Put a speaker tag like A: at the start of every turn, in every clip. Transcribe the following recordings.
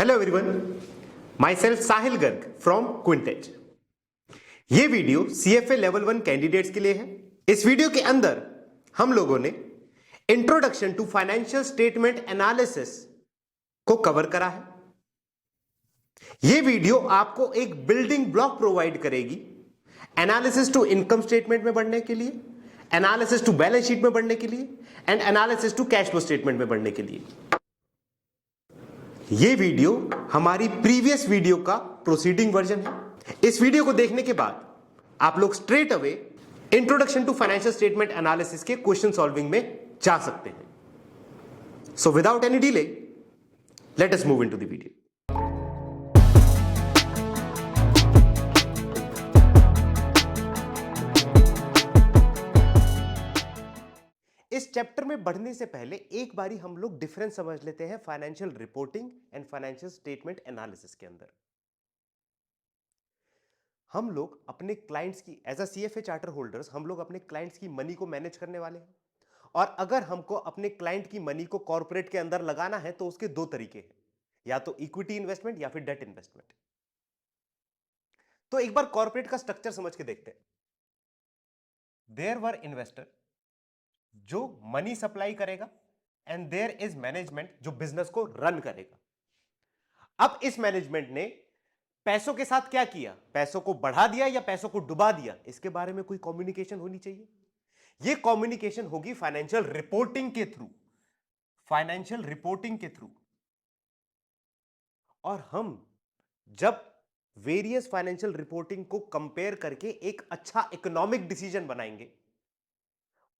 A: Hello everyone, myself Sahil Garg from Quintedge. ये video CFA level 1 candidates के लिए है। इस वीडियो के अंदर हम लोगों ने introduction to financial statement analysis को कवर करा है। ये वीडियो आपको एक बिल्डिंग ब्लॉक प्रोवाइड करेगी एनालिसिस टू इनकम स्टेटमेंट में बढ़ने के लिए, एनालिसिस टू बैलेंस शीट में बढ़ने के लिए and analysis to cash flow statement में बढ़ने के लिए। ये वीडियो हमारी प्रीवियस वीडियो का प्रोसीडिंग वर्जन है। इस वीडियो को देखने के बाद आप लोग straight away introduction to financial statement analysis के क्वेश्चन सॉल्विंग में जा सकते हैं। So without any delay let us move into the video. इस चैप्टर में बढ़ने से पहले एक बारी हम लोग डिफरेंस समझ लेते हैं financial reporting and financial statement analysis के अंदर। हम लोग अपने क्लाइंट्स की as a CFA charter holders हम लोग अपने क्लाइंट्स की मनी को मैनेज करने वाले हैं, और अगर हमको अपने क्लाइंट की मनी को कॉर्पोरेट के अंदर लगाना है तो उसके दो तरीके हैं, या तो इक्विटी इन्वेस्टमेंट या फिर डेट इन्वेस्टमेंट। तो एक बार कॉर्पोरेट का स्ट्रक्चर समझ के देखते हैं। देयर वर इन्वेस्टर जो मनी सप्लाई करेगा एंड देयर इज मैनेजमेंट जो बिजनेस को रन करेगा। अब इस मैनेजमेंट ने पैसों के साथ क्या किया, पैसों को बढ़ा दिया या पैसों को डुबा दिया, इसके बारे में कोई कम्युनिकेशन होनी चाहिए। यह कम्युनिकेशन होगी फाइनेंशियल रिपोर्टिंग के थ्रू, फाइनेंशियल रिपोर्टिंग के थ्रू। और हम जब वेरियस फाइनेंशियल रिपोर्टिंग को कंपेयर करके एक अच्छा इकोनॉमिक डिसीजन बनाएंगे,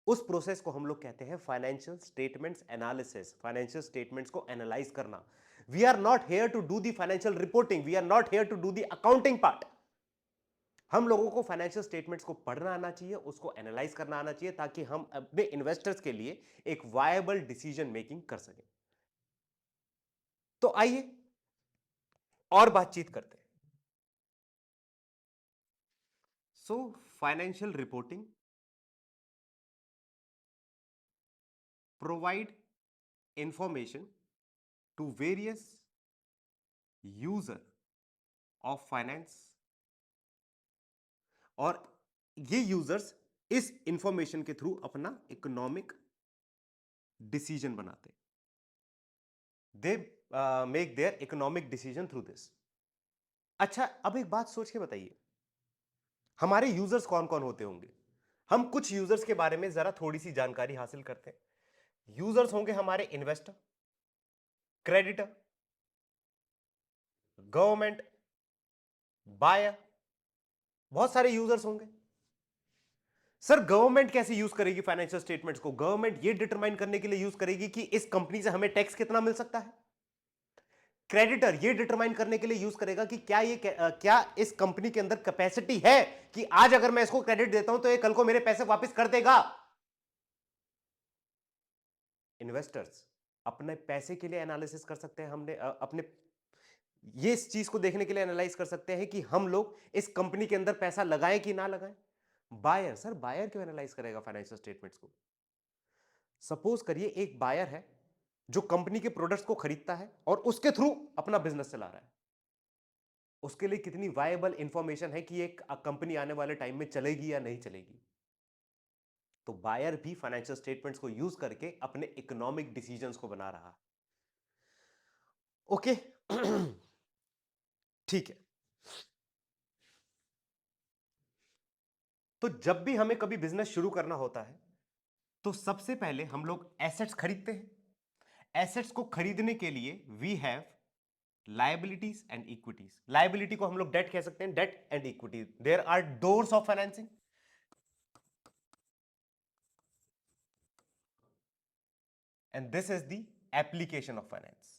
A: उस प्रोसेस को हम लोग कहते हैं financial statements analysis. Financial statements को एनालाइज करना। We are not here to do the financial reporting, we are not here to do the accounting part. हम लोगों को फाइनेंशियल स्टेटमेंट्स को पढ़ना आना चाहिए, उसको एनालाइज करना आना चाहिए, ताकि हम अपने इन्वेस्टर्स के लिए एक वायबल डिसीजन मेकिंग कर सकें। तो आइए और बातचीत करते हैं। So financial reporting provide information to various user of finance, और ये यूजर्स इस इंफॉर्मेशन के थ्रू अपना इकोनॉमिक डिसीजन बनाते, they make their economic decision through this. अच्छा, अब एक बात सोच के बताइए, हमारे यूजर्स कौन कौन होते होंगे। हम कुछ यूजर्स के बारे में जरा थोड़ी सी जानकारी हासिल करते हैं। यूजर्स होंगे हमारे इन्वेस्टर, क्रेडिटर, गवर्नमेंट, बायर, बहुत सारे यूजर्स होंगे। सर गवर्नमेंट कैसे यूज करेगी फाइनेंशियल स्टेटमेंट्स को? गवर्नमेंट ये डिटरमाइन करने के लिए यूज करेगी कि इस कंपनी से हमें टैक्स कितना मिल सकता है। क्रेडिटर ये डिटरमाइन करने के लिए यूज करेगा कि क्या इस कंपनी के अंदर कैपेसिटी है कि आज अगर मैं इसको क्रेडिट देता हूं तो ये कल को मेरे पैसे वापस कर देगा। इन्वेस्टर्स अपने पैसे के लिए एनालिसिस कर सकते हैं, हमने अपने ये इस चीज को देखने के लिए एनालाइज कर सकते हैं कि हम लोग इस कंपनी के अंदर पैसा लगाएं कि ना लगाएं। बायर, सर बायर क्यों एनालाइज करेगा फाइनेंशियल स्टेटमेंट्स को? सपोज करिए एक बायर है जो कंपनी के प्रोडक्ट्स को खरीदता है और उसके थ्रू अपना बिजनेस चला रहा है। उसके लिए कितनी वायबल इंफॉर्मेशन है कि एक कंपनी आने वाले टाइम में चलेगी या नहीं चलेगी। तो बायर भी फाइनेंशियल स्टेटमेंट्स को यूज करके अपने इकोनॉमिक डिसीजंस को बना रहा है। ओके ठीक है। तो जब भी हमें कभी बिजनेस शुरू करना होता है तो सबसे पहले हम लोग एसेट्स खरीदते हैं। एसेट्स को खरीदने के लिए we have liabilities and equities. Liability को हम लोग डेट कह सकते हैं, debt and equity. There are doors of financing and this is the application of finance.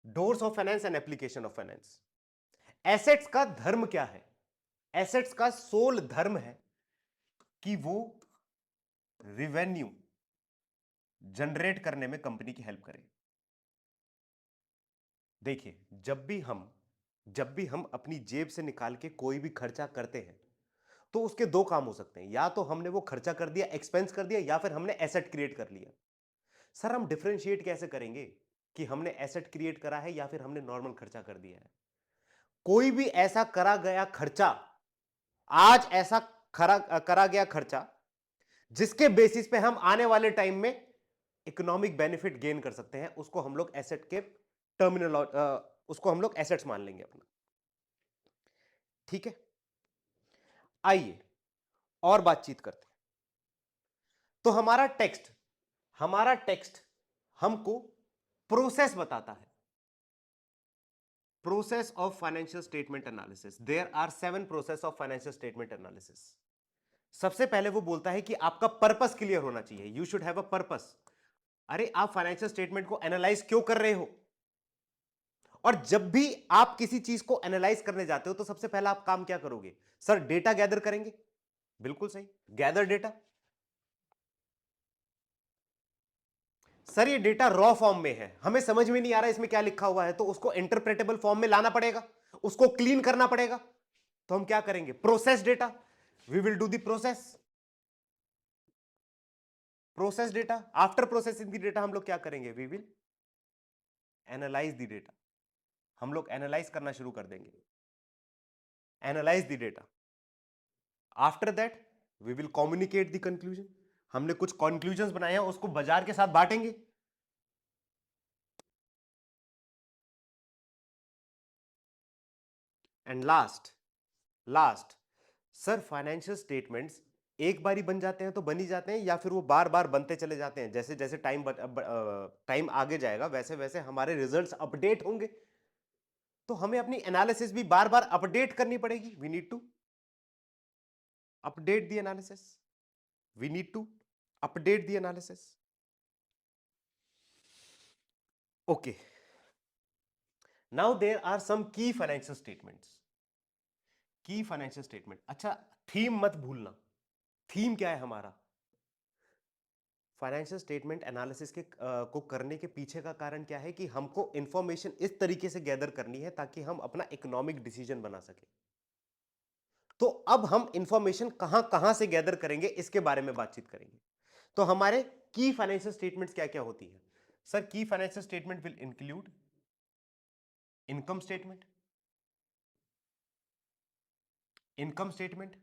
A: Doors of finance and application of finance. Assets का धर्म क्या है? एसेट्स का सोल धर्म है कि वो रिवेन्यू जनरेट करने में कंपनी की हेल्प करे। देखिए, जब भी हम अपनी जेब से निकाल के कोई भी खर्चा करते हैं तो उसके दो काम हो सकते हैं, या तो हमने वो खर्चा कर दिया, एक्सपेंस कर दिया, या फिर हमने एसेट क्रिएट कर लिया। सर हम डिफरेंशिएट कैसे करेंगे कि हमने एसेट क्रिएट करा है या फिर हमने नॉर्मल खर्चा कर दिया है? कोई भी ऐसा करा गया खर्चा, आज ऐसा करा गया खर्चा जिसके बेसिस पे हम आने वाले टाइम में इकोनॉमिक बेनिफिट गेन कर सकते हैं, उसको हम लोग एसेट के उसको हम लोग एसेट्स मान लेंगे अपना। ठीक है, आइए और बातचीत करते हैं। तो हमारा टेक्स्ट हमको प्रोसेस बताता है, process of financial statement analysis. There are 7 process of financial statement analysis. सबसे पहले वो बोलता है कि आपका पर्पस क्लियर होना चाहिए, you should have a purpose. अरे आप फाइनेंशियल स्टेटमेंट को एनालाइज क्यों कर रहे हो? और जब भी आप किसी चीज को एनालाइज करने जाते हो तो सबसे पहला आप काम क्या करोगे? सर डेटा गैदर करेंगे। बिल्कुल सही, गैदर डेटा। सर ये डेटा रॉ फॉर्म में है, हमें समझ में नहीं आ रहा इसमें क्या लिखा हुआ है, तो उसको इंटरप्रेटेबल फॉर्म में लाना पड़ेगा, उसको क्लीन करना पड़ेगा। तो हम क्या करेंगे? Process data, we will do the process data. After processing the data हम लोग क्या करेंगे? We will analyse the data. हम लोग एनालाइज करना शुरू कर देंगे, analyse the data. After that we will communicate the conclusion. हमने कुछ कंक्लूजन बनाए हैं, उसको बाजार के साथ बांटेंगे। And last sir financial statements एक बारी बन जाते हैं तो बन ही जाते हैं, या फिर वो बार बार बनते चले जाते हैं? जैसे जैसे टाइम आगे जाएगा वैसे वैसे हमारे रिजल्ट्स अपडेट होंगे, तो हमें अपनी एनालिसिस भी बार बार अपडेट करनी पड़ेगी। We need to update the analysis, we need to update the analysis. Okay, now there are some key financial statements. Key financial statement, अच्छा थीम मत भूलना। थीम क्या है हमारा? फाइनेंशियल स्टेटमेंट एनालिसिस को करने के पीछे का कारण क्या है कि हमको इंफॉर्मेशन इस तरीके से गैदर करनी है ताकि हम अपना इकोनॉमिक डिसीजन बना सके। तो अब हम इंफॉर्मेशन कहां कहां से गैदर करेंगे इसके बारे में बातचीत करेंगे। तो हमारे की फाइनेंशियल स्टेटमेंट्स क्या क्या होती है? सर की financial statement will include income statement, income statement,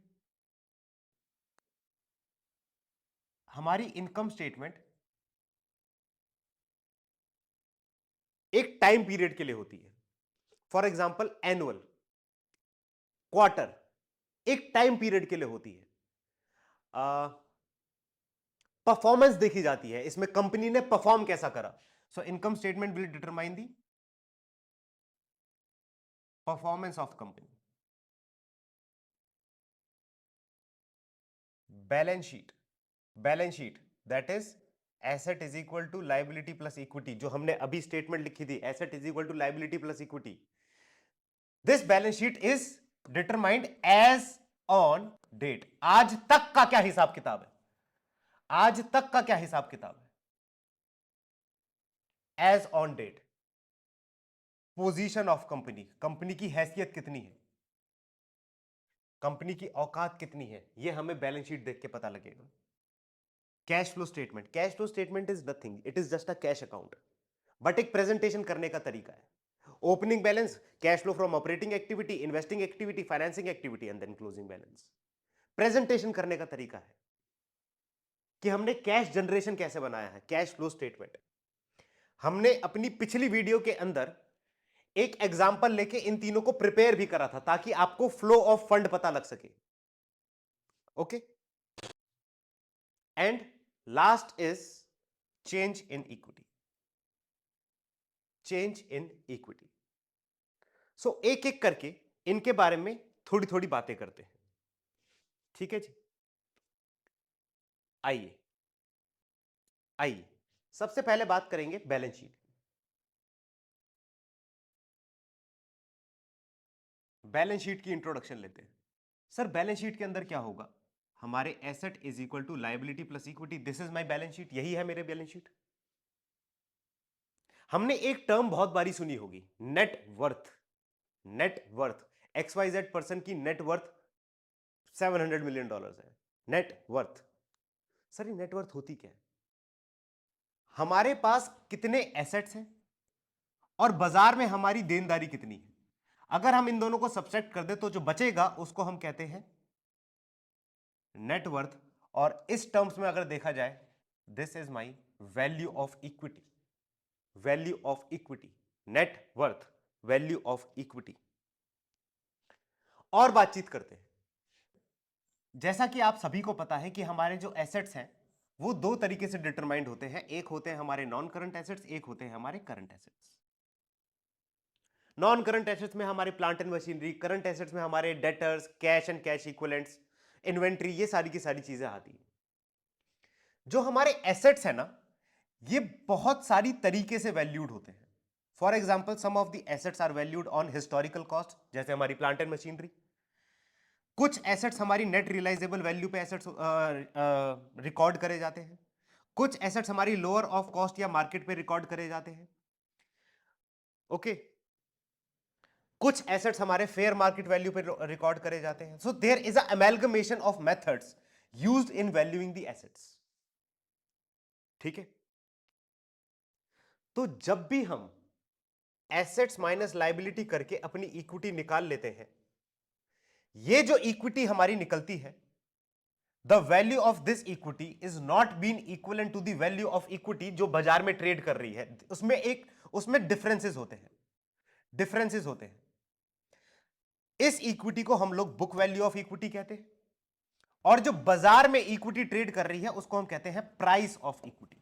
A: हमारी इनकम स्टेटमेंट एक टाइम पीरियड के लिए होती है। फॉर एग्जांपल एनुअल, क्वार्टर, एक टाइम पीरियड के लिए होती है। परफॉर्मेंस देखी जाती है, इसमें कंपनी ने परफॉर्म कैसा करा। So income statement will determine the performance of company. Balance sheet that is asset is equal to liability plus equity. जो हमने अभी स्टेटमेंट लिखी थी, asset is equal to liability plus equity, this balance sheet is determined as on date. आज तक का क्या हिसाब किताब है, आज तक का क्या हिसाब किताब है, as on date. Position of company, company की हैसियत कितनी है, कंपनी की औकात कितनी है, ये हमें बैलेंस शीट देख के पता लगेगा। Cash flow statement, cash flow statement is nothing, it is just a cash account, but एक प्रेजेंटेशन करने का तरीका है। Opening balance, cash flow from operating activity, investing activity, financing activity and then closing balance. Presentation करने का तरीका है कि हमने कैश जनरेशन कैसे बनाया है, कैश फ्लो स्टेटमेंट। हमने अपनी पिछली वीडियो के अंदर एक एग्जाम्पल लेके इन तीनों को प्रिपेयर भी करा था ताकि आपको फ्लो ऑफ फंड पता लग सके। Okay, and last is change in equity, change in equity. So एक एक करके इनके बारे में थोड़ी थोड़ी बातें करते हैं। ठीक है जी, आइए आइए सबसे पहले बात करेंगे बैलेंस शीट। बैलेंस शीट की इंट्रोडक्शन लेते हैं। सर बैलेंस शीट के अंदर क्या होगा? हमारे asset is equal to liability plus equity, this is my balance sheet, यही है मेरे बैलेंस शीट। हमने एक टर्म बहुत बारी सुनी होगी, net worth. Net worth, XYZ person की नेट वर्थ $700 million है नेट वर्थ। सर ये नेट वर्थ होती क्या है? हमारे पास कितने एसेट्स हैं और बाजार में हमारी देनदारी कितनी है। अगर हम इन दोनों को सब्सट्रैक्ट कर दे तो जो बचेगा उसको हम कहते हैं नेट वर्थ। और इस टर्म्स में अगर देखा जाए, this is my value of equity. Value of equity, net worth, value of equity. और बातचीत करते हैं। जैसा कि आप सभी को पता है कि हमारे जो एसेट्स हैं वो दो तरीके से डिटरमाइंड होते हैं। एक होते हैं हमारे नॉन करंट एसेट्स, एक होते हैं हमारे current assets. Non current assets में हमारे plant and machinery, current assets में हमारे debtors, cash and cash equivalents, inventory, ये सारी की सारी चीजें आती है। जो हमारे एसेट्स है ना, ये बहुत सारी तरीके से वैल्यूड होते हैं। For example, some of the assets are valued on historical cost, जैसे हमारी प्लांट एंड मशीनरी। कुछ एसेट्स हमारी नेट रियलाइजेबल वैल्यू पे एसेट्स रिकॉर्ड करे जाते हैं। कुछ एसेट्स हमारी लोअर ऑफ कॉस्ट या मार्केट पे रिकॉर्ड करे जाते हैं। ओके कुछ एसेट्स हमारे फेयर मार्केट वैल्यू पे रिकॉर्ड करे जाते हैं। So there is amalgamation of methods used in valuing the assets. ठीक है, तो जब भी हम एसेट्स माइनस लायबिलिटी करके अपनी इक्विटी निकाल लेते हैं, ये जो इक्विटी हमारी निकलती है, the value of this equity is not been equal to the value of equity जो बाजार में ट्रेड कर रही है। उसमें डिफरेंसेस होते हैं, डिफरेंसेस होते हैं। इस इक्विटी को हम लोग बुक वैल्यू ऑफ इक्विटी कहते हैं, और जो बाजार में इक्विटी ट्रेड कर रही है उसको हम कहते हैं प्राइस ऑफ इक्विटी।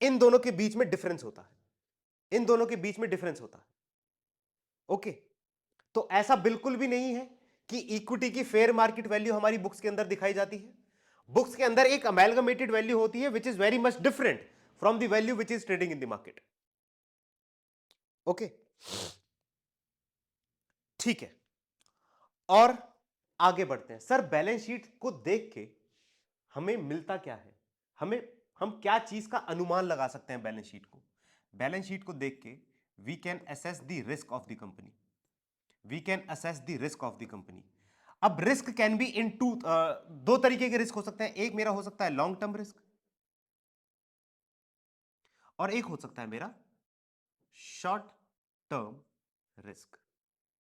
A: इन दोनों के बीच में डिफरेंस होता है, इन दोनों के बीच में डिफरेंस होता है। ओके, तो ऐसा बिल्कुल भी नहीं है कि इक्विटी की फेयर मार्केट वैल्यू हमारी बुक्स के अंदर दिखाई जाती है। बुक्स के अंदर एक अमेलगमेटेड वैल्यू होती है which is very much different from the value which is trading in the market. Okay, ठीक है, और आगे बढ़ते हैं। सर बैलेंस शीट को देख के हमें मिलता क्या है? हम क्या चीज का अनुमान लगा सकते हैं बैलेंस शीट को? बैलेंस शीट को देख के we can assess the risk of the company. We can assess the risk of the company. अब रिस्क कैन बी इन दो तरीके के रिस्क हो सकते हैं। एक मेरा हो सकता है लॉन्ग टर्म रिस्क, और एक हो सकता है मेरा short term risk.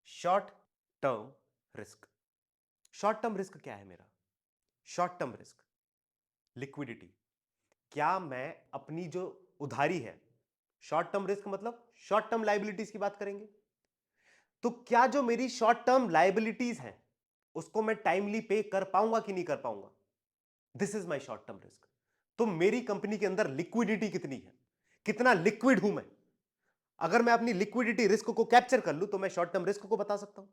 A: Short term risk, short term risk क्या है मेरा? Short term risk liquidity. क्या मैं अपनी जो उधारी है, शॉर्ट टर्म रिस्क मतलब शॉर्ट टर्म लायबिलिटीज की बात करेंगे, तो क्या जो मेरी शॉर्ट टर्म लायबिलिटीज है उसको मैं टाइमली पे कर पाऊंगा कि नहीं कर पाऊंगा? This is my short term risk. तो मेरी कंपनी के अंदर लिक्विडिटी कितनी है, कितना लिक्विड हूं मैं? अगर मैं अपनी लिक्विडिटी रिस्क को कैप्चर कर लूं तो मैं शॉर्ट टर्म रिस्क को बता सकता हूं।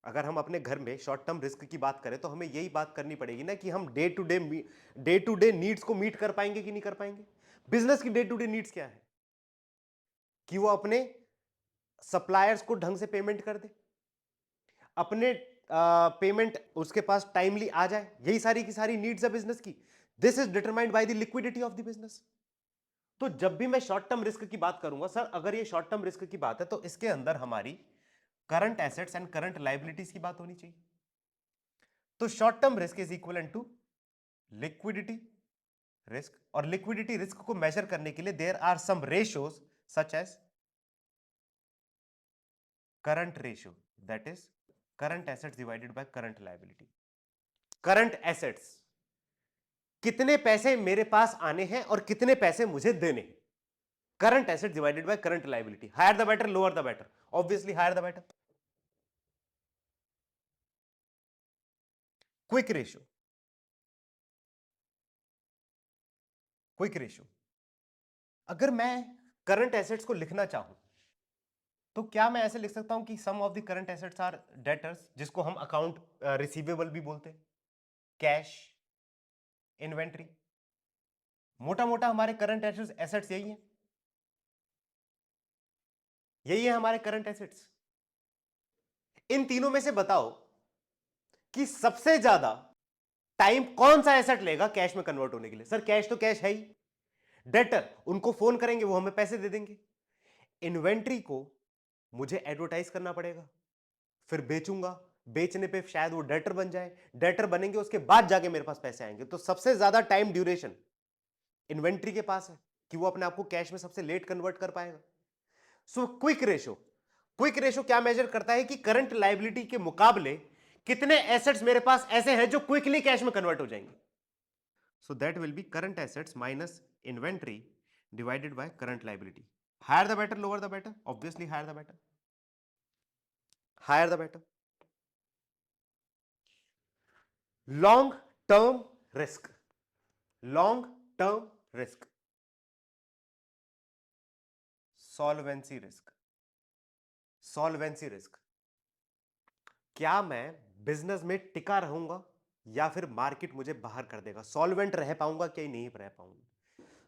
A: अगर हम अपने घर में शॉर्ट टर्म रिस्क की बात करें तो हमें यही बात करनी पड़ेगी ना कि हम डे टू डे नीड्स को मीट कर पाएंगे कि नहीं कर पाएंगे। बिजनेस की डे टू डे नीड्स क्या है? कि वो अपने सप्लायर्स को ढंग से पेमेंट कर दे, अपने पेमेंट उसके पास टाइमली आ जाए, यही सारी की सारी नीड्स है बिजनेस की। This is determined by the liquidity of the business. तो जब भी मैं शॉर्ट टर्म रिस्क की बात करूंगा, सर अगर ये शॉर्ट टर्म रिस्क की बात है तो इसके अंदर हमारी current assets and current liabilities की बात होनी चाहिए। तो short term risk is equal to liquidity risk, और लिक्विडिटी रिस्क को मेजर करने के लिए there are some ratios such as current ratio, that is current assets divided by current liability. Current assets, कितने पैसे मेरे पास आने हैं और कितने पैसे मुझे देने हैं। Current asset divided by current liability, higher the better, lower the better, obviously higher the better. Quick ratio, quick ratio. अगर मैं करंट एसेट्स को लिखना चाहूं तो क्या मैं ऐसे लिख सकता हूं कि sum of the current assets are debtors, जिसको हम अकाउंट रिसीवेबल भी बोलते हैं, कैश, इन्वेंट्री। मोटा मोटा हमारे करंट एसेट्स यही है, यही है हमारे करंट एसेट्स। इन तीनों में से बताओ कि सबसे ज्यादा टाइम कौन सा एसेट लेगा कैश में कन्वर्ट होने के लिए? सर कैश तो कैश है ही। डेटर, उनको फोन करेंगे वो हमें पैसे दे देंगे। इन्वेंट्री को मुझे एडवर्टाइज करना पड़ेगा, फिर बेचूंगा, बेचने पे शायद वो डेटर बन जाए, डेटर बनेंगे उसके बाद जाके मेरे पास पैसे आएंगे। तो सबसे ज्यादा टाइम ड्यूरेशन इन्वेंट्री के पास है कि वो अपने आप को कैश में सबसे लेट कन्वर्ट कर पाएगा। सो क्विक रेशो क्या मेजर करता है कि करंट लायबिलिटी के मुकाबले कितने एसेट्स मेरे पास ऐसे हैं जो क्विकली कैश में कन्वर्ट हो जाएंगे। So that will be current assets minus inventory divided by current liability. Higher the better, lower the better? Obviously higher the better, higher the better. Long term risk, long term risk, solvency risk, solvency risk. क्या मैं business में टिका रहूंगा या फिर market मुझे बाहर कर देगा? सॉल्वेंट रह पाऊंगा कि नहीं रह पाऊंगा?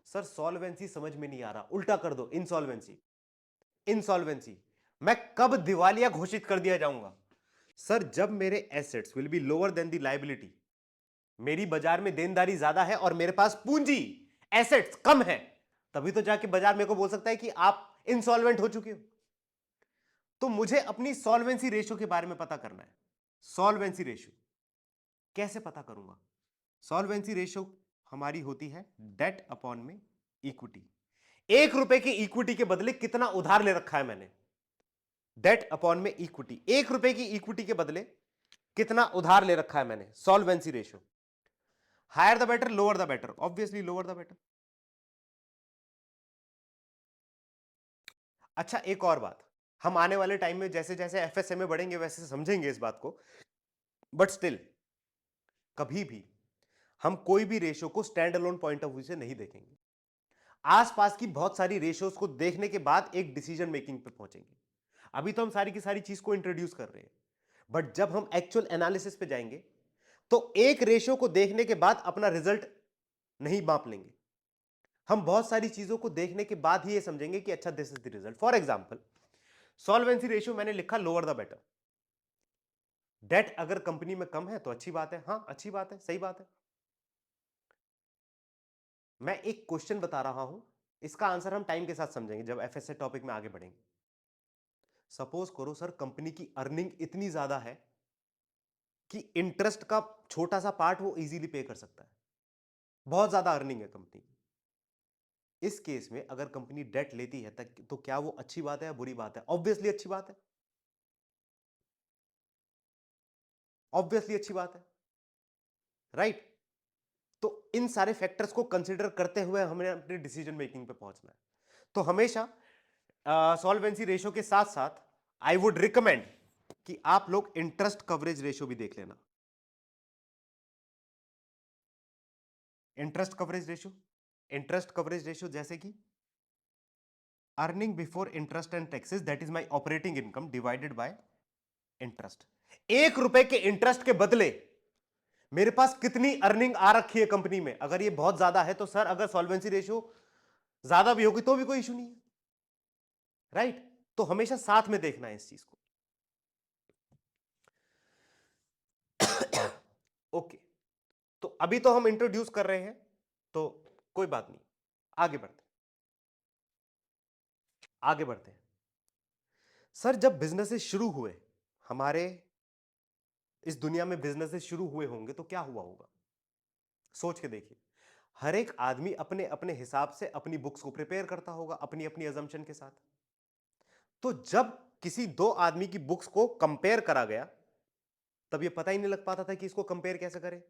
A: सर सॉल्वेंसी समझ में नहीं आ रहा, उल्टा कर दो इंसॉल्वेंसी। इंसॉल्वेंसी, मैं कब दिवालिया घोषित कर दिया जाऊंगा? सर जब मेरे assets will be lower than the liability, मेरी बाजार में देनदारी ज्यादा है और मेरे पास पूंजी एसेट्स कम है, तभी तो जाके बाजार मेरे को बोल सकता है कि आप इंसॉल्वेंट हो चुके हो। तो मुझे अपनी सॉल्वेंसी रेशियो के बारे में पता करना है। सॉल्वेंसी रेशियो कैसे पता करूंगा? सॉल्वेंसी रेशियो हमारी होती है डेट अपॉन में इक्विटी। 1 रुपए की इक्विटी के बदले कितना उधार ले रखा है मैंने? डेट अपॉन में इक्विटी, 1 रुपए की इक्विटी के बदले कितना उधार ले रखा है मैंने? Solvency ratio. Higher the better, lower the better? Obviously lower the better. अच्छा एक और बात, हम आने वाले टाइम में जैसे जैसे एफएसए में बढ़ेंगे वैसे समझेंगे इस बात को, बट स्टिल कभी भी हम कोई भी रेशियो को stand alone point of view से नहीं देखेंगे। आसपास की बहुत सारी रेशियोज को देखने के बाद एक डिसीजन मेकिंग पे पहुंचेंगे। अभी तो हम सारी की सारी चीज को इंट्रोड्यूस कर रहे हैं, बट जब हम एक्चुअल एनालिसिस पे जाएंगे तो एक रेशियो को देखने के बाद अपना रिजल्ट नहीं माप लेंगे। हम बहुत सारी चीजों को देखने के बाद ही ये समझेंगे कि अच्छा this is the result. For example solvency ratio मैंने लिखा लोअर द बेटर। डेट अगर कंपनी में कम है तो अच्छी बात है, हां अच्छी बात है, सही बात है। मैं एक क्वेश्चन बता रहा हूं, इसका आंसर हम टाइम के साथ समझेंगे जब एफएसए टॉपिक में आगे बढ़ेंगे। सपोज करो सर कंपनी की अर्निंग इतनी ज्यादा है कि इंटरेस्ट का छोटा सा पार्ट वो इजीली पे कर सकता है, बहुत ज्यादा अर्निंग है कंपनी की। इस केस में अगर कंपनी डेट लेती है तो क्या वो अच्छी बात है या बुरी बात है? ऑब्वियसली अच्छी बात है, ऑब्वियसली अच्छी बात है, राइट? तो इन सारे फैक्टर्स को कंसीडर करते हुए हमें अपने डिसीजन मेकिंग पे पहुंचना है। तो हमेशा सॉल्वेंसी रेशियो के साथ साथ आई वुड रिकमेंड कि आप लोग इंटरेस्ट कवरेज रेशियो भी देख लेना। Interest coverage ratio, interest coverage ratio जैसे कि earning before interest and taxes that is my operating income divided by interest. 1 रुपए के इंटरेस्ट के बदले मेरे पास कितनी अर्निंग आ रखी है कंपनी में? अगर ये बहुत ज्यादा है तो सर अगर सॉल्वेंसी रेशियो ज्यादा भी होगी तो भी कोई इशू नहीं है, राइट? तो हमेशा साथ में देखना है इस चीज को। ओके तो अभी तो हम इंट्रोड्यूस कर रहे हैं, तो कोई बात नहीं, आगे बढ़ते आगे बढ़ते हैं। सर जब बिजनेसेस शुरू हुए, हमारे इस दुनिया में बिजनेसेस शुरू हुए होंगे तो क्या हुआ होगा? सोच के देखिए। हर एक आदमी अपने अपने हिसाब से अपनी बुक्स को प्रिपेयर करता होगा अपनी अपनी अजम्पशन के साथ। तो जब किसी दो आदमी की बुक्स को कंपेयर करा गया तब ये पता ही नहीं लग पाता था कि इसको कंपेयर कैसे करें।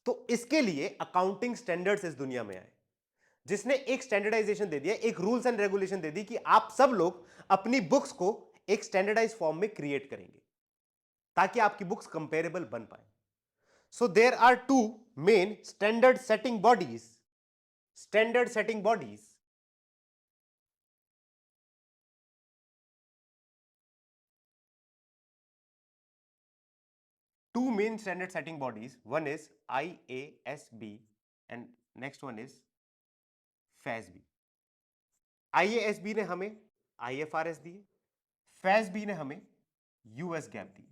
A: तो इसके लिए अकाउंटिंग स्टैंडर्ड्स इस दुनिया में आए, जिसने एक स्टैंडर्डाइजेशन दे दिया, एक रूल्स एंड रेगुलेशन दे दी कि आप सब लोग अपनी बुक्स को एक स्टैंडर्डाइज फॉर्म में क्रिएट करेंगे ताकि आपकी बुक्स कंपेरेबल बन पाए। So there are two main standard setting bodies, standard setting bodies. Two main standard setting bodies, one is IASB and next one is FASB। IASB ने हमें IFRS दिए, FASB ने हमें यूएस गैप दी।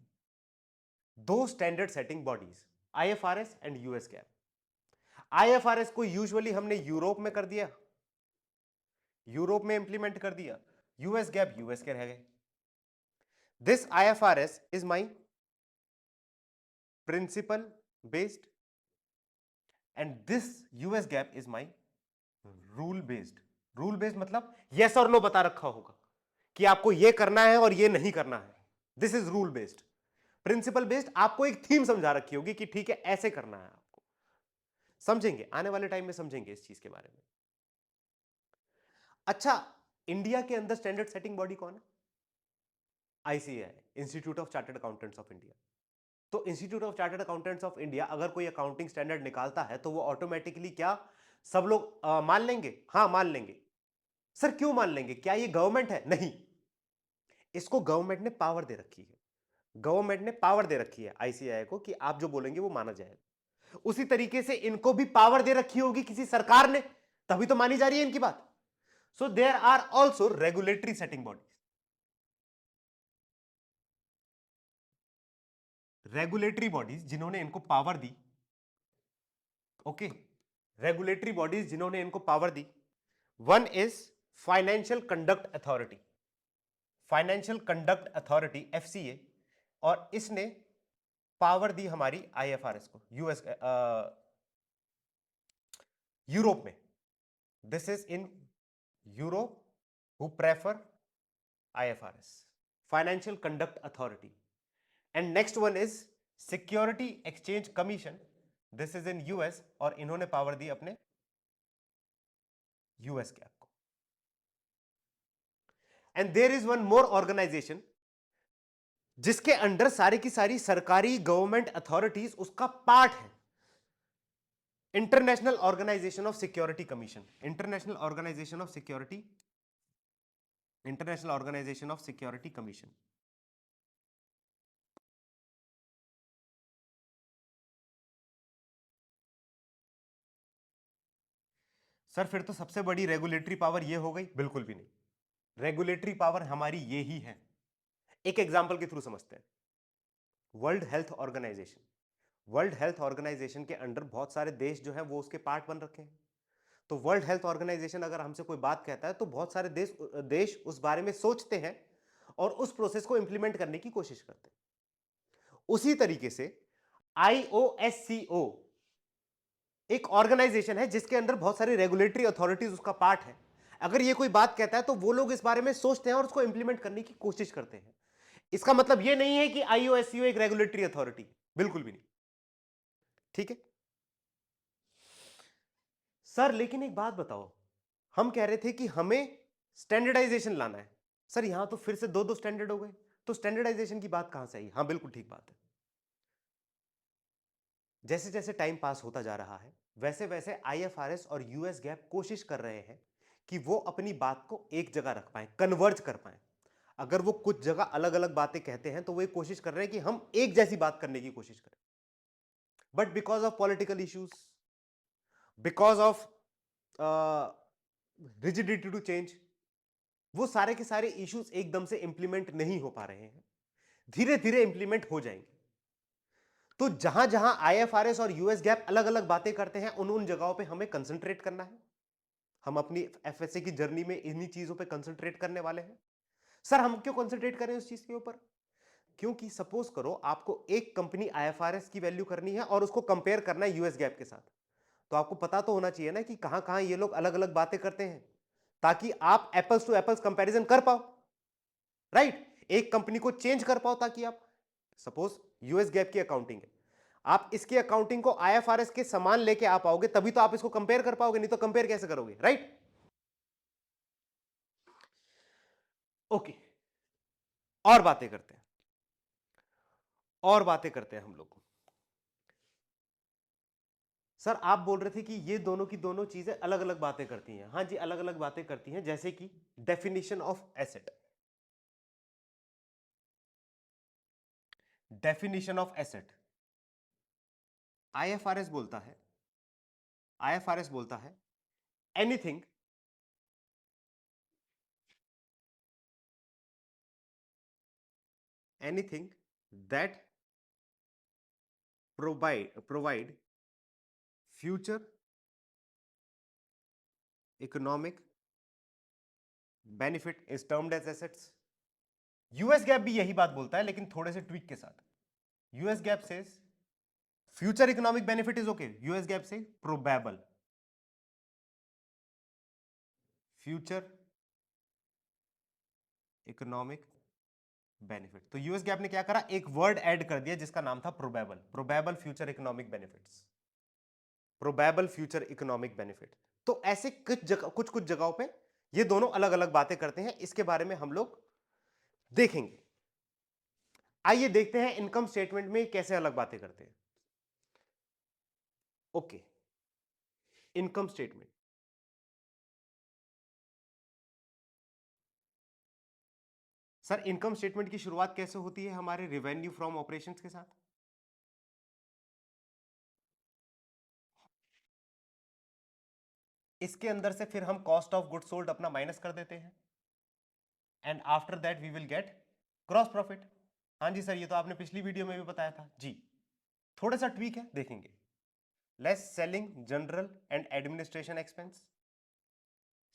A: दो standard setting bodies, IFRS and US gap. IFRS को usually हमने Europe में कर दिया, यूरोप में इंप्लीमेंट कर दिया, यूएस गैप यूएस के रह गए। This IFRS is my principle based, and this US gap is my rule based. Rule based मतलब यस और नो बता रखा होगा कि आपको ये करना है और ये नहीं करना है. This is rule based. Principle based आपको एक थीम समझा रखी होगी कि ठीक है ऐसे करना है आपको. समझेंगे आने वाले टाइम में, समझेंगे इस चीज के बारे में. अच्छा, इंडिया के अंदर स्टैंडर्ड सेटिंग बॉडी कौन है? ICAI, Institute of Chartered Accountants of India. तो Institute of Chartered Accountants of India अगर कोई अकाउंटिंग स्टैंडर्ड निकालता है तो वो ऑटोमेटिकली क्या सब लोग मान लेंगे? हाँ मान लेंगे. सर क्यों मान लेंगे? क्या ये गवर्नमेंट है? नहीं, इसको गवर्नमेंट ने पावर दे रखी है. गवर्नमेंट ने पावर दे रखी है आईसीएआई को कि आप जो बोलेंगे वो माना जाएगा. उसी तरीके से इनको भी पावर दे रखी होगी किसी सरकार ने, तभी तो मानी जा रही है इनकी बात. So there are also regulatory setting bodies. Regulatory bodies जिन्होंने इनको पावर दी. ओके, रेगुलेटरी बॉडीज जिन्होंने इनको पावर दी. One is financial conduct authority. Financial conduct authority FCA, और इसने पावर दी हमारी आईएफआरएस को यूएस यूरोप में. This is in Europe who prefer IFRS, financial conduct authority. And next one is security exchange commission. This is in US, और इन्होंने power दी अपने यूएस कैप को. And there is one more organisation जिसके under सारी की सारी सरकारी गवर्नमेंट अथॉरिटीज उसका पार्ट है. International organisation of security commission. International organisation of security, international organisation of security commission. Sir फिर तो सबसे बड़ी रेगुलेटरी पावर ये हो गई? बिल्कुल भी नहीं. रेगुलेटरी पावर हमारी ये ही है. एक एग्जांपल के थ्रू समझते हैं. World health organisation. World health organisation के अंडर बहुत सारे देश जो हैं वो उसके पार्ट बन रखे हैं. तो वर्ल्ड हेल्थ ऑर्गेनाइजेशन अगर हमसे कोई बात कहता है तो बहुत सारे देश उस बारे में सोचते हैं और उस प्रोसेस को इंप्लीमेंट करने की कोशिश करते हैं. उसी तरीके से आईओएससीओ एक ऑर्गेनाइजेशन है जिसके अंदर बहुत सारी रेगुलेटरी अथॉरिटीज उसका पार्ट है. अगर ये कोई बात कहता है तो वो लोग इस बारे में सोचते हैं और उसको इंप्लीमेंट करने की कोशिश करते हैं. इसका मतलब ये नहीं है कि आईओएससीओ एक रेगुलेटरी अथॉरिटी, बिल्कुल भी नहीं. ठीक है सर, लेकिन एक बात बताओ, हम कह रहे थे कि हमें स्टैंडर्डाइजेशन लाना है. सर यहां तो फिर से दो दो स्टैंडर्ड हो गए, तो स्टैंडर्डाइजेशन की बात कहां से आई? हाँ बिल्कुल ठीक बात है. जैसे जैसे टाइम पास होता जा रहा है वैसे वैसे आईएफआरएस और यूएस गैप कोशिश कर रहे हैं कि वो अपनी बात को एक जगह रख पाए, कन्वर्ज कर पाए. अगर वो कुछ जगह अलग अलग बातें कहते हैं तो वो कोशिश कर रहे हैं कि हम एक जैसी बात करने की कोशिश करें. But because of political issues, because of rigidity to change, वो सारे के सारे इश्यूज एकदम से इंप्लीमेंट नहीं हो पा रहे हैं. धीरे धीरे इंप्लीमेंट हो जाएंगे. तो जहां जहां आईएफआरएस और यूएस गैप अलग अलग बातें करते हैं उन उन जगहों पे हमें कंसंट्रेट करना है. हम अपनी एफएसए की जर्नी में इन्हीं चीजों पे कंसंट्रेट करने वाले हैं. सर हम क्यों कंसंट्रेट करें उस चीज के ऊपर? क्योंकि सपोज करो आपको एक कंपनी आईएफआरएस की वैल्यू करनी है और उसको कंपेयर करना है यूएस गैप के साथ, तो आपको पता तो होना चाहिए ना कि कहां कहां ये लोग अलग अलग बातें करते हैं, ताकि आप एप्पल्स टू एप्पल्स कंपैरिजन कर पाओ. राइट, एक कंपनी को चेंज कर पाओ ताकि आप, सपोज यूएस गैप की अकाउंटिंग है, आप इसकी अकाउंटिंग को आईएफआरएस के समान लेके आ पाओगे तभी तो आप इसको कंपेयर कर पाओगे, नहीं तो कंपेयर कैसे करोगे? राइट. ओके, और बातें करते हैं, और बातें करते हैं हम लोग. सर आप बोल रहे थे कि ये दोनों की दोनों चीजें अलग अलग बातें करती हैं. हाँ जी, अलग अलग बातें करती हैं. जैसे कि definition of asset. Definition of asset IFRS बोलता है, आईएफआरएस बोलता है anything anything that provide future economic benefit is termed as assets. US GAAP भी यही बात बोलता है लेकिन थोड़े से ट्विक के साथ. US gap says future economic benefit is okay, US gap से प्रोबेबल फ्यूचर इकोनॉमिक बेनिफिट। तो यूएस गैप ने क्या करा, एक वर्ड ऐड कर दिया जिसका नाम था probable, probable future economic benefits, probable future economic benefit. तो ऐसे कुछ जगह, कुछ कुछ जगहों पे ये दोनों अलग अलग बातें करते हैं, इसके बारे में हम लोग देखेंगे। आइए देखते हैं इनकम स्टेटमेंट में कैसे अलग बातें करते हैं। Okay, income statement. Sir income statement की शुरुआत कैसे होती है हमारे रेवेन्यू फ्रॉम ऑपरेशंस के साथ? इसके अंदर से फिर हम कॉस्ट ऑफ गुड सोल्ड अपना माइनस कर देते हैं, and after that we will get gross profit. हाँ जी सर, ये तो आपने पिछली वीडियो में भी बताया था जी। थोड़ा सा ट्वीक है, देखेंगे। Less selling general and administration expense,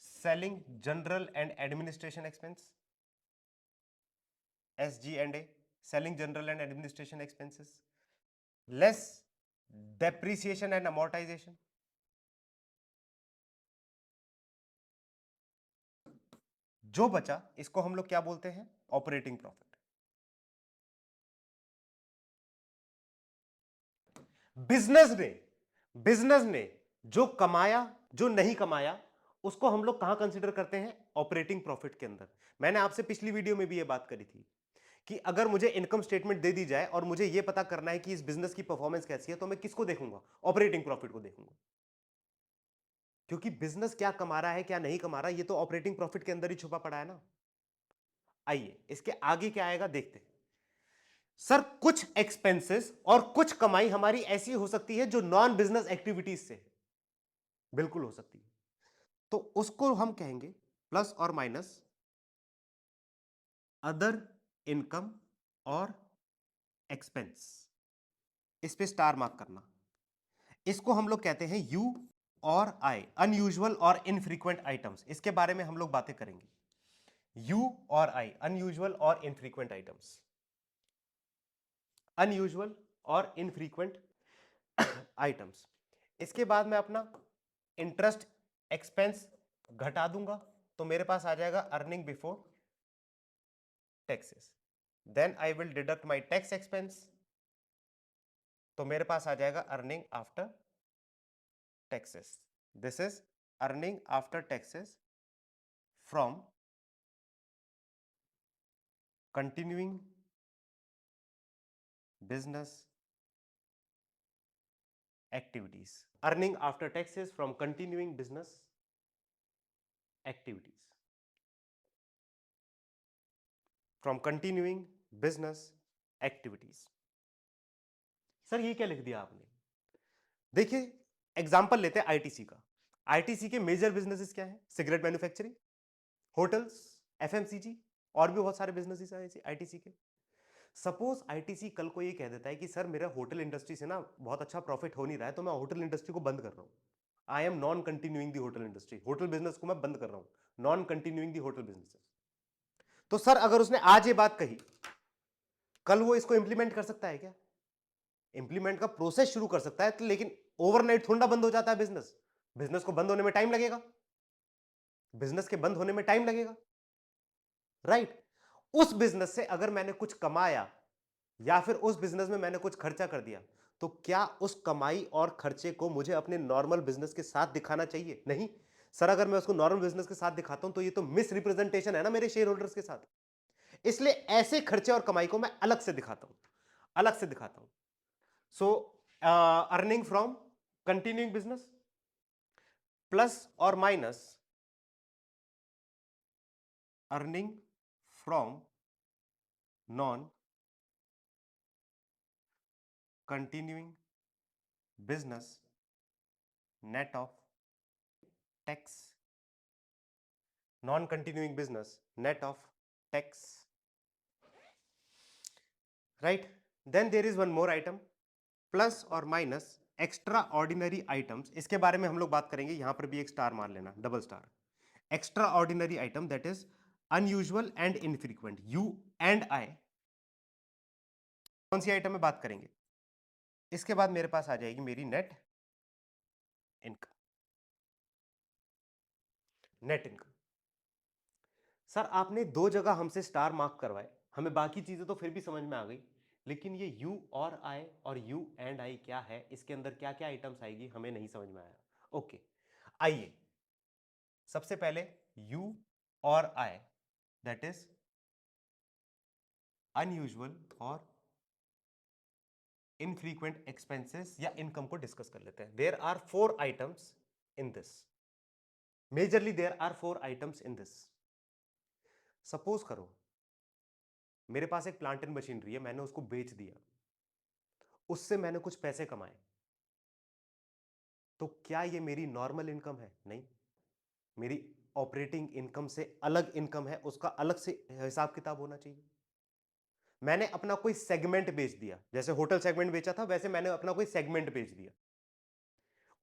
A: selling general and administration expense, SG&A, selling general and administration expenses, less depreciation and amortization, जो बचा इसको हम लोग क्या बोलते हैं, ऑपरेटिंग प्रॉफिट। बिजनेस ने जो कमाया, जो नहीं कमाया, उसको हम लोग कहां कंसीडर करते हैं, ऑपरेटिंग प्रॉफिट के अंदर। मैंने आपसे पिछली वीडियो में भी ये बात करी थी कि अगर मुझे इनकम स्टेटमेंट दे दी जाए और मुझे यह पता करना है कि इस बिजनेस की परफॉर्मेंस कैसी है, तो मैं किसको देखूंगा, ऑपरेटिंग प्रॉफिट को देखूंगा। क्योंकि बिजनेस क्या कमा रहा है क्या नहीं कमा रहा, ये तो ऑपरेटिंग प्रॉफिट के अंदर ही छुपा पड़ा है ना। आइए इसके आगे क्या आएगा देखते हैं। सर कुछ एक्सपेंसेस और कुछ कमाई हमारी ऐसी हो सकती है जो नॉन बिजनेस एक्टिविटीज से बिल्कुल हो सकती है, तो उसको हम कहेंगे प्लस और माइनस अदर इनकम और एक्सपेंस। इस पे स्टार मार्क करना। इसको हम लोग कहते हैं यू और आई, अनयूजुअल और इनफ्रीक्वेंट आइटम्स। इसके बारे में हम लोग बातें करेंगे। यू और आई, अनयूजुअल और इनफ्रीक्वेंट आइटम्स, अनयूजुअल और इनफ्रीक्वेंट आइटम्स। इसके बाद मैं अपना इंटरेस्ट एक्सपेंस घटा दूंगा, तो मेरे पास आ जाएगा earning before taxes. Then I will deduct my tax expense, तो मेरे पास आ जाएगा earning after taxes. This is earning after taxes from continuing business activities, earning after taxes from continuing business activities, from continuing business activities। Sir ये क्या लिख दिया आपने? देखिए एग्जांपल लेते हैं आईटीसी का। आईटीसी के मेजर बिजनेसेस क्या हैं, सिगरेट मैन्युफैक्चरिंग, होटल्स, एफएमसीजी, और भी बहुत सारे बिजनेसेस हैं आईटीसी के। सपोज आईटीसी कल को ये कह देता है कि सर मेरा होटल इंडस्ट्री से ना बहुत अच्छा प्रॉफिट हो नहीं रहा है, तो मैं होटल इंडस्ट्री को बंद कर रहा हूं। I am non continuing the hotel industry, hotel business को मैं बंद कर रहा हूं, नॉन कंटिन्यूइंग दी होटल बिजनेस। तो सर अगर उसने आज ये बात कही, कल वो इसको इंप्लीमेंट कर सकता है क्या? इंप्लीमेंट का प्रोसेस शुरू कर सकता है, तो लेकिन ओवरनाइट थोड़ा बंद हो जाता है बिजनेस। बिजनेस को बंद होने में टाइम लगेगा, बिजनेस के बंद होने में टाइम लगेगा, राइट। उस बिजनेस से अगर मैंने कुछ कमाया या फिर उस बिजनेस में मैंने कुछ खर्चा कर दिया, तो क्या उस कमाई और खर्चे को मुझे अपने नॉर्मल बिजनेस के साथ दिखाना चाहिए? नहीं सर, अगर मैं उसको नॉर्मल बिजनेस के साथ दिखाता हूं तो ये तो मिस रिप्रेजेंटेशन है ना मेरे शेयर होल्डर्स के साथ। इसलिए ऐसे खर्चे और कमाई को मैं अलग से दिखाता हूं, अलग से दिखाता हूं। So earning from continuing business plus और minus earning from non continuing business net of tax, non continuing business net of tax, right. Then there is one more item, plus और माइनस एक्स्ट्रा ऑर्डिनरी आइटम्स। इसके बारे में हम लोग बात करेंगे, यहां पर भी एक स्टार मार लेना, double star. Extra ordinary item that is unusual and infrequent, you and I. कौन सी आइटम में बात करेंगे? इसके बाद मेरे पास आ जाएगी मेरी net income. Net income sir आपने दो जगह हमसे स्टार मार्क करवाए, हमें बाकी चीजें तो फिर भी समझ में आ गई, लेकिन ये यू और आई और यू एंड आई क्या है, इसके अंदर क्या क्या आइटम्स आएगी हमें नहीं समझ में आया। ओके, आइए सबसे पहले यू और आई, दैट इज अनयूजुअल और इनफ्रीक्वेंट एक्सपेंसेस या इनकम को डिस्कस कर लेते हैं। There are 4 items in this, majorly there are 4 items in this. Suppose करो मेरे पास एक प्लांट एंड मशीनरी है, मैंने उसको बेच दिया, उससे मैंने कुछ पैसे कमाए, तो क्या ये मेरी नॉर्मल इनकम है? नहीं, मेरी ऑपरेटिंग इनकम से अलग इनकम है, उसका अलग से हिसाब किताब होना चाहिए। मैंने अपना कोई सेगमेंट बेच दिया, जैसे होटल सेगमेंट बेचा था वैसे मैंने अपना कोई सेगमेंट बेच दिया,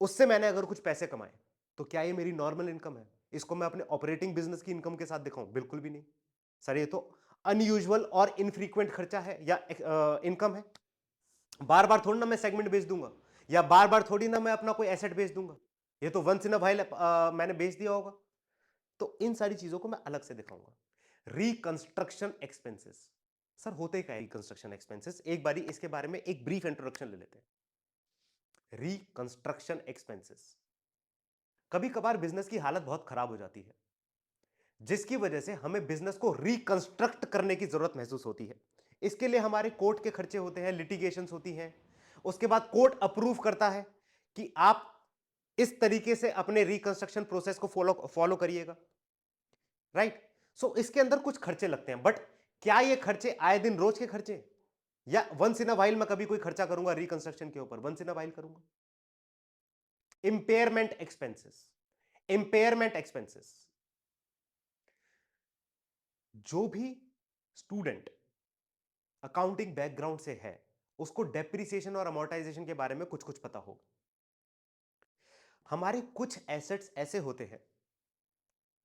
A: उससे मैंने अगर कुछ पैसे कमाए, तो क्या ये मेरी नॉर्मल इनकम है? इसको मैं अपने ऑपरेटिंग बिजनेस की इनकम के साथ दिखाऊं? बिल्कुल भी नहीं सर, ये तो अनयूजुअल और इनफ्रीक्वेंट खर्चा है या इनकम है। बार बार थोड़ी ना मैं सेगमेंट बेच दूंगा, या बार बार थोड़ी ना मैं अपना कोई एसेट बेच दूंगा, ये तो वंस इन अ व्हाइल मैंने बेच दिया होगा। तो इन सारी चीजों को मैं अलग से दिखाऊंगा। रिकंस्ट्रक्शन एक्सपेंसेस, सर होते क्या है रिकंस्ट्रक्शन एक्सपेंसेस? एक बारी इसके बारे में एक ब्रीफ इंट्रोडक्शन ले लेते हैं। रिकंस्ट्रक्शन एक्सपेंसेस, कभी कभार बिजनेस की हालत बहुत खराब हो जाती है, जिसकी वजह से हमें बिजनेस को रिकंस्ट्रक्ट करने की जरूरत महसूस होती है। इसके लिए हमारे कोर्ट के खर्चे होते हैं, लिटिगेशंस होती हैं, उसके बाद कोर्ट अप्रूव करता है कि आप इस तरीके से अपने रिकंस्ट्रक्शन प्रोसेस को फॉलो करिएगा, राइट? सो इसके अंदर कुछ खर्चे लगते हैं, बट क्या ये खर्चे आए दिन रोज के खर्चे, या वंस इन अ वाइल मैं कभी कोई खर्चा करूंगा रिकंस्ट्रक्शन के ऊपर? वंस इन अ वाइल करूंगा। इंपेयरमेंट एक्सपेंसेस, इंपेयरमेंट एक्सपेंसेस, जो भी स्टूडेंट अकाउंटिंग बैकग्राउंड से है उसको डेप्रिसिएशन और अमोर्टाइजेशन के बारे में कुछ कुछ पता होगा। हमारे कुछ एसेट्स ऐसे होते हैं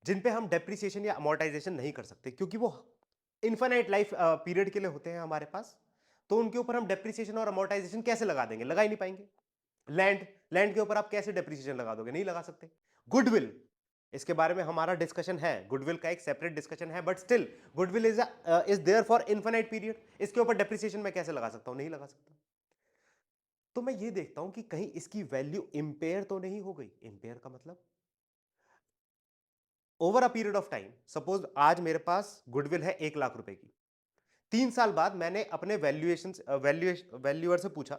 A: जिन पे हम डेप्रिसिएशन या अमोर्टाइजेशन नहीं कर सकते, क्योंकि वो इनफाइनाइट लाइफ पीरियड के लिए होते हैं हमारे पास, तो उनके ऊपर हम डेप्रिसिएशन और अमोर्टाइजेशन कैसे लगा देंगे? लगा ही नहीं पाएंगे। लैंड, लैंड के ऊपर आप कैसे डेप्रिसिएशन लगा दोगे? नहीं लगा सकते। गुडविल, इसके बारे में हमारा डिस्कशन है, गुडविल का एक सेपरेट डिस्कशन है, but still goodwill is there for infinite period, इसके ऊपर डेप्रिसिएशन मैं कैसे लगा सकता हूं? नहीं लगा सकता। तो मैं ये देखता हूं कि कहीं इसकी वैल्यू इंपेयर तो नहीं हो गई। इंपेयर का मतलब over a period of time, suppose आज मेरे पास गुडविल है 1 लाख रुपए की, 3 साल बाद मैंने अपने वैल्यूअर से पूछा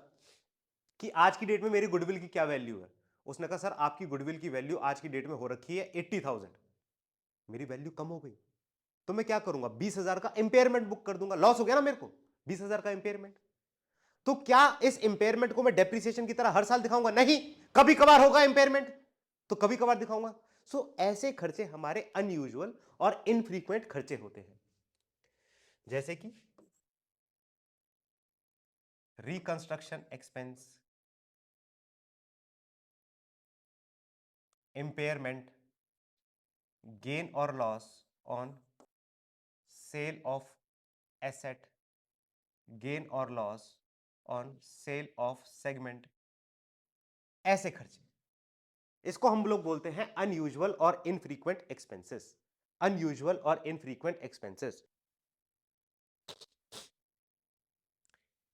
A: कि आज की डेट में मेरी गुडविल की क्या वैल्यू है। उसने कहा सर आपकी गुडविल की वैल्यू आज की डेट में हो रखी है 80,000। मेरी वैल्यू कम हो गई, तो मैं क्या करूंगा? 20,000 का इंपेयरमेंट बुक कर दूंगा। लॉस हो गया ना मेरे को, 20,000 का इंपेयरमेंट। तो क्या इस इंपेयरमेंट को मैं डेप्रिसिएशन की तरह हर साल दिखाऊंगा? नहीं, कभी कभार होगा इंपेयरमेंट, तो कभी कभार दिखाऊंगा। ऐसे खर्चे हमारे अनयूजुअल और इनफ्रीक्वेंट खर्चे होते हैं, जैसे कि रिकंस्ट्रक्शन एक्सपेंस, इंपेयरमेंट, गेन और loss on sale of asset, gain और loss on sale of segment, ऐसे खर्चे, इसको हम लोग बोलते हैं अनयूजुअल और इनफ्रीक्वेंट एक्सपेंसेस। अनयूजुअल और इनफ्रीक्वेंट एक्सपेंसेस,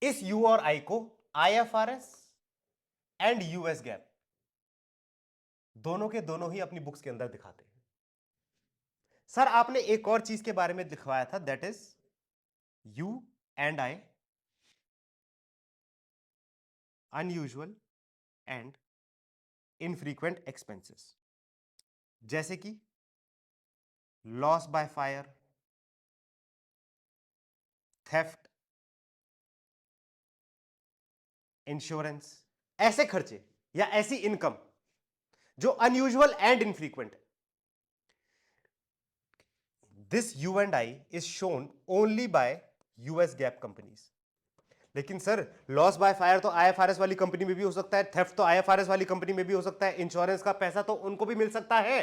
A: इस यू और आई को आईएफआरएस एंड यूएस गैप दोनों के दोनों ही अपनी बुक्स के अंदर दिखाते हैं। सर आपने एक और चीज के बारे में लिखवाया था, that is you and I unusual and infrequent expenses, जैसे कि loss by fire, theft, insurance, ऐसे खर्चे या ऐसी इनकम जो unusual and infrequent. This you and I is shown only by US gap companies. लेकिन सर लॉस बाय फायर तो IFRS वाली कंपनी में भी हो सकता है, थेफ्ट तो आईएफआरएस वाली कंपनी में भी हो सकता है, इंश्योरेंस का पैसा तो उनको भी मिल सकता है।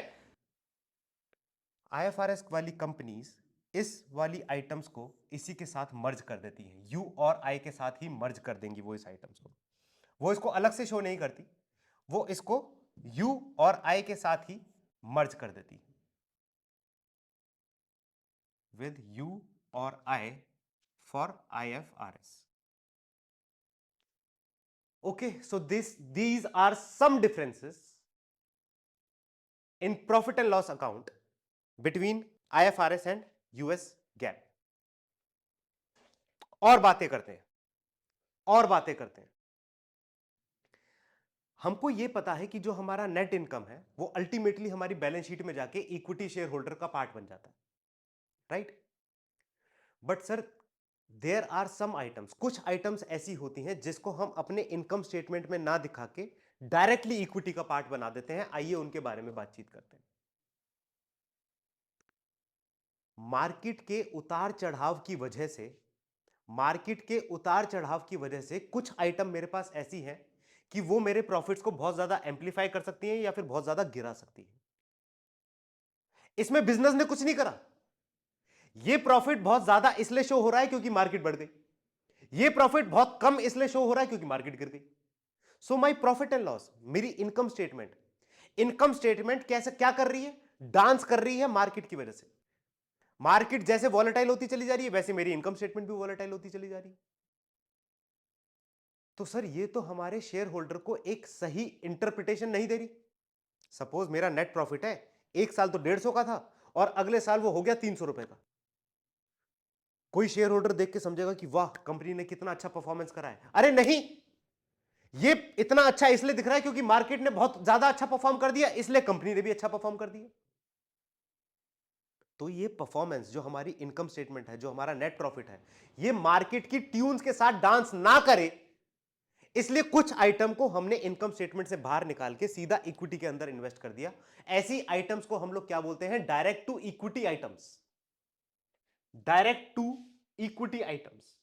A: आईएफआरएस वाली कंपनीज इस वाली आइटम्स को इसी के साथ मर्ज कर देती हैं, यू और आई के साथ ही मर्ज कर देंगी वो इस आइटम्स को। वो इसको अलग से शो नहीं करती, वो इसको U और I के साथ ही मर्ज कर देती, विद U और I for IFRS. Okay, so these are some differences in profit and loss account between IFRS and US GAAP. और बातें करते हैं, और बातें करते हैं. हमको यह पता है कि जो हमारा नेट इनकम है वो अल्टीमेटली हमारी बैलेंस शीट में जाके इक्विटी शेयर होल्डर का पार्ट बन जाता है, right? But sir there are some items, कुछ आइटम्स ऐसी होती हैं जिसको हम अपने इनकम स्टेटमेंट में ना दिखा के डायरेक्टली इक्विटी का पार्ट बना देते हैं. आइए उनके बारे में बातचीत करते हैं. मार्केट के उतार चढ़ाव की वजह से, मार्केट के उतार चढ़ाव की वजह से कुछ आइटम मेरे पास ऐसी हैं कि वो मेरे प्रॉफिट्स को बहुत ज्यादा एम्पलीफाई कर सकती हैं या फिर बहुत ज्यादा गिरा सकती हैं. इसमें बिजनेस ने कुछ नहीं करा. ये प्रॉफिट बहुत ज्यादा इसलिए शो हो रहा है क्योंकि मार्केट बढ़ गई. ये प्रॉफिट बहुत कम इसलिए शो हो रहा है क्योंकि मार्केट गिर गई. सो माई प्रॉफिट एंड लॉस, मेरी इनकम स्टेटमेंट कैसे क्या कर रही है? डांस कर रही है मार्केट की वजह से. मार्केट जैसे वॉलेटाइल होती चली जा रही है वैसे मेरी इनकम स्टेटमेंट भी वॉलेटाइल होती चली जा रही है. तो सर ये तो हमारे शेयर होल्डर को एक सही इंटरप्रिटेशन नहीं दे रही. सपोज मेरा नेट प्रॉफिट है, एक साल तो 150 का था और अगले साल वो हो गया 300 रुपए का. कोई शेयर होल्डर देख के समझेगा कि वाह कंपनी ने कितना अच्छा परफॉर्मेंस करा है. अरे नहीं, ये इतना अच्छा इसलिए दिख रहा है क्योंकि मार्केट ने बहुत ज्यादा अच्छा परफॉर्म कर दिया, इसलिए कंपनी ने भी अच्छा परफॉर्म कर दिया. तो ये परफॉर्मेंस जो हमारी इनकम स्टेटमेंट है, जो हमारा नेट प्रॉफिट है, ये मार्केट की ट्यून्स के साथ डांस ना करे, इसलिए कुछ आइटम को हमने इनकम स्टेटमेंट से बाहर निकाल के सीधा इक्विटी के अंदर इन्वेस्ट कर दिया. ऐसी आइटम्स को हम लोग क्या बोलते हैं? Direct to equity items. Direct to equity items.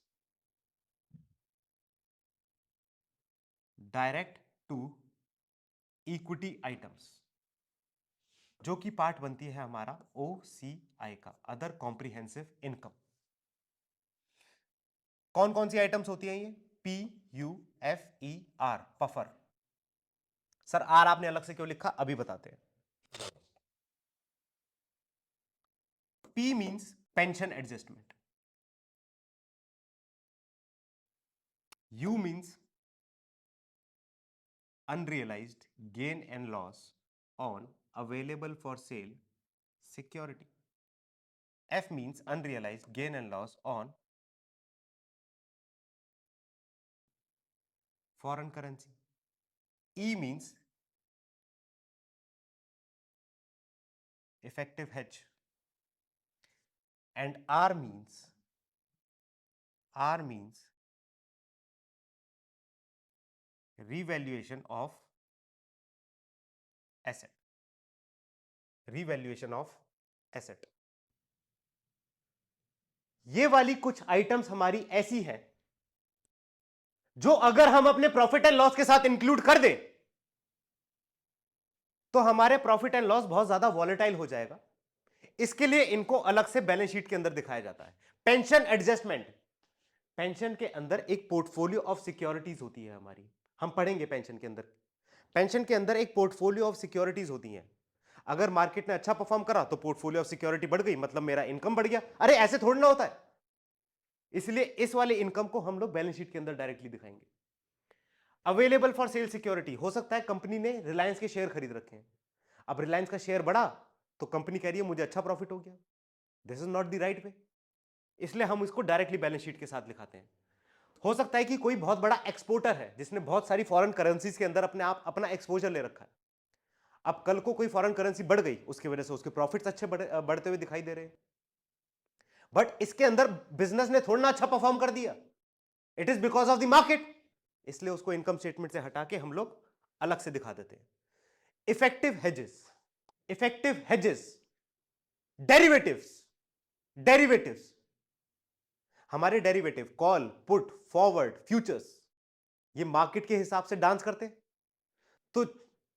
A: Direct to equity items जो कि पार्ट बनती है हमारा OCI का, अदर कॉम्प्रिहेंसिव इनकम. कौन कौन सी आइटम्स होती हैं ये? PUFER, puffer. सर आर आपने अलग से क्यों लिखा, अभी बताते हैं. P means pension adjustment, U means unrealized gain and loss on available for sale security. F means unrealized gain and loss on foreign currency. E means effective hedge. And R means revaluation of asset. Revaluation of asset. ये वाली कुछ items हमारी ऐसी हैं जो अगर हम अपने प्रॉफिट एंड लॉस के साथ इंक्लूड कर दें तो हमारे प्रॉफिट एंड लॉस बहुत ज्यादा वॉलेटाइल हो जाएगा. इसके लिए इनको अलग से बैलेंस शीट के अंदर दिखाया जाता है. पेंशन एडजस्टमेंट, पेंशन के अंदर एक पोर्टफोलियो ऑफ सिक्योरिटीज होती है हमारी. हम पढ़ेंगे पेंशन के अंदर एक पोर्टफोलियो ऑफ सिक्योरिटीज होती हैं. अगर मार्केट ने अच्छा परफॉर्म करा तो पोर्टफोलियो ऑफ सिक्योरिटी बढ़ गई, मतलब मेरा इनकम बढ़ गया. अरे ऐसे थोड़ी ना होता है. इसलिए इस वाले इनकम को हम लोग बैलेंस शीट के अंदर डायरेक्टली दिखाएंगे. अवेलेबल फॉर सेल सिक्योरिटी, हो सकता है कंपनी ने रिलायंस के शेयर खरीद रखे हैं. अब रिलायंस का शेयर बढ़ा तो कंपनी कह रही है मुझे अच्छा प्रॉफिट हो गया. This is not the right way, इसलिए हम इसको डायरेक्टली बैलेंस शीट के साथ दिखाते हैं. हो सकता है कि कोई बहुत बड़ा एक्सपोर्टर है जिसने बहुत सारी फॉरेन करेंसीज के अंदर अपना एक्सपोजर ले रखा है. अब कल को कोई फॉरेन करेंसी बढ़ गई, उसकी वजह से उसके प्रॉफिट्स अच्छे बढ़ते हुए दिखाई दे रहे हैं. बट इसके अंदर बिजनेस ने थोड़ा अच्छा परफॉर्म कर दिया, it is because of the market, इसलिए उसको इनकम स्टेटमेंट से हटा के हम लोग अलग से दिखा देते हैं. Effective hedges, derivatives. हमारे derivative call, put, forward, futures, ये मार्केट के हिसाब से डांस करते हैं. तो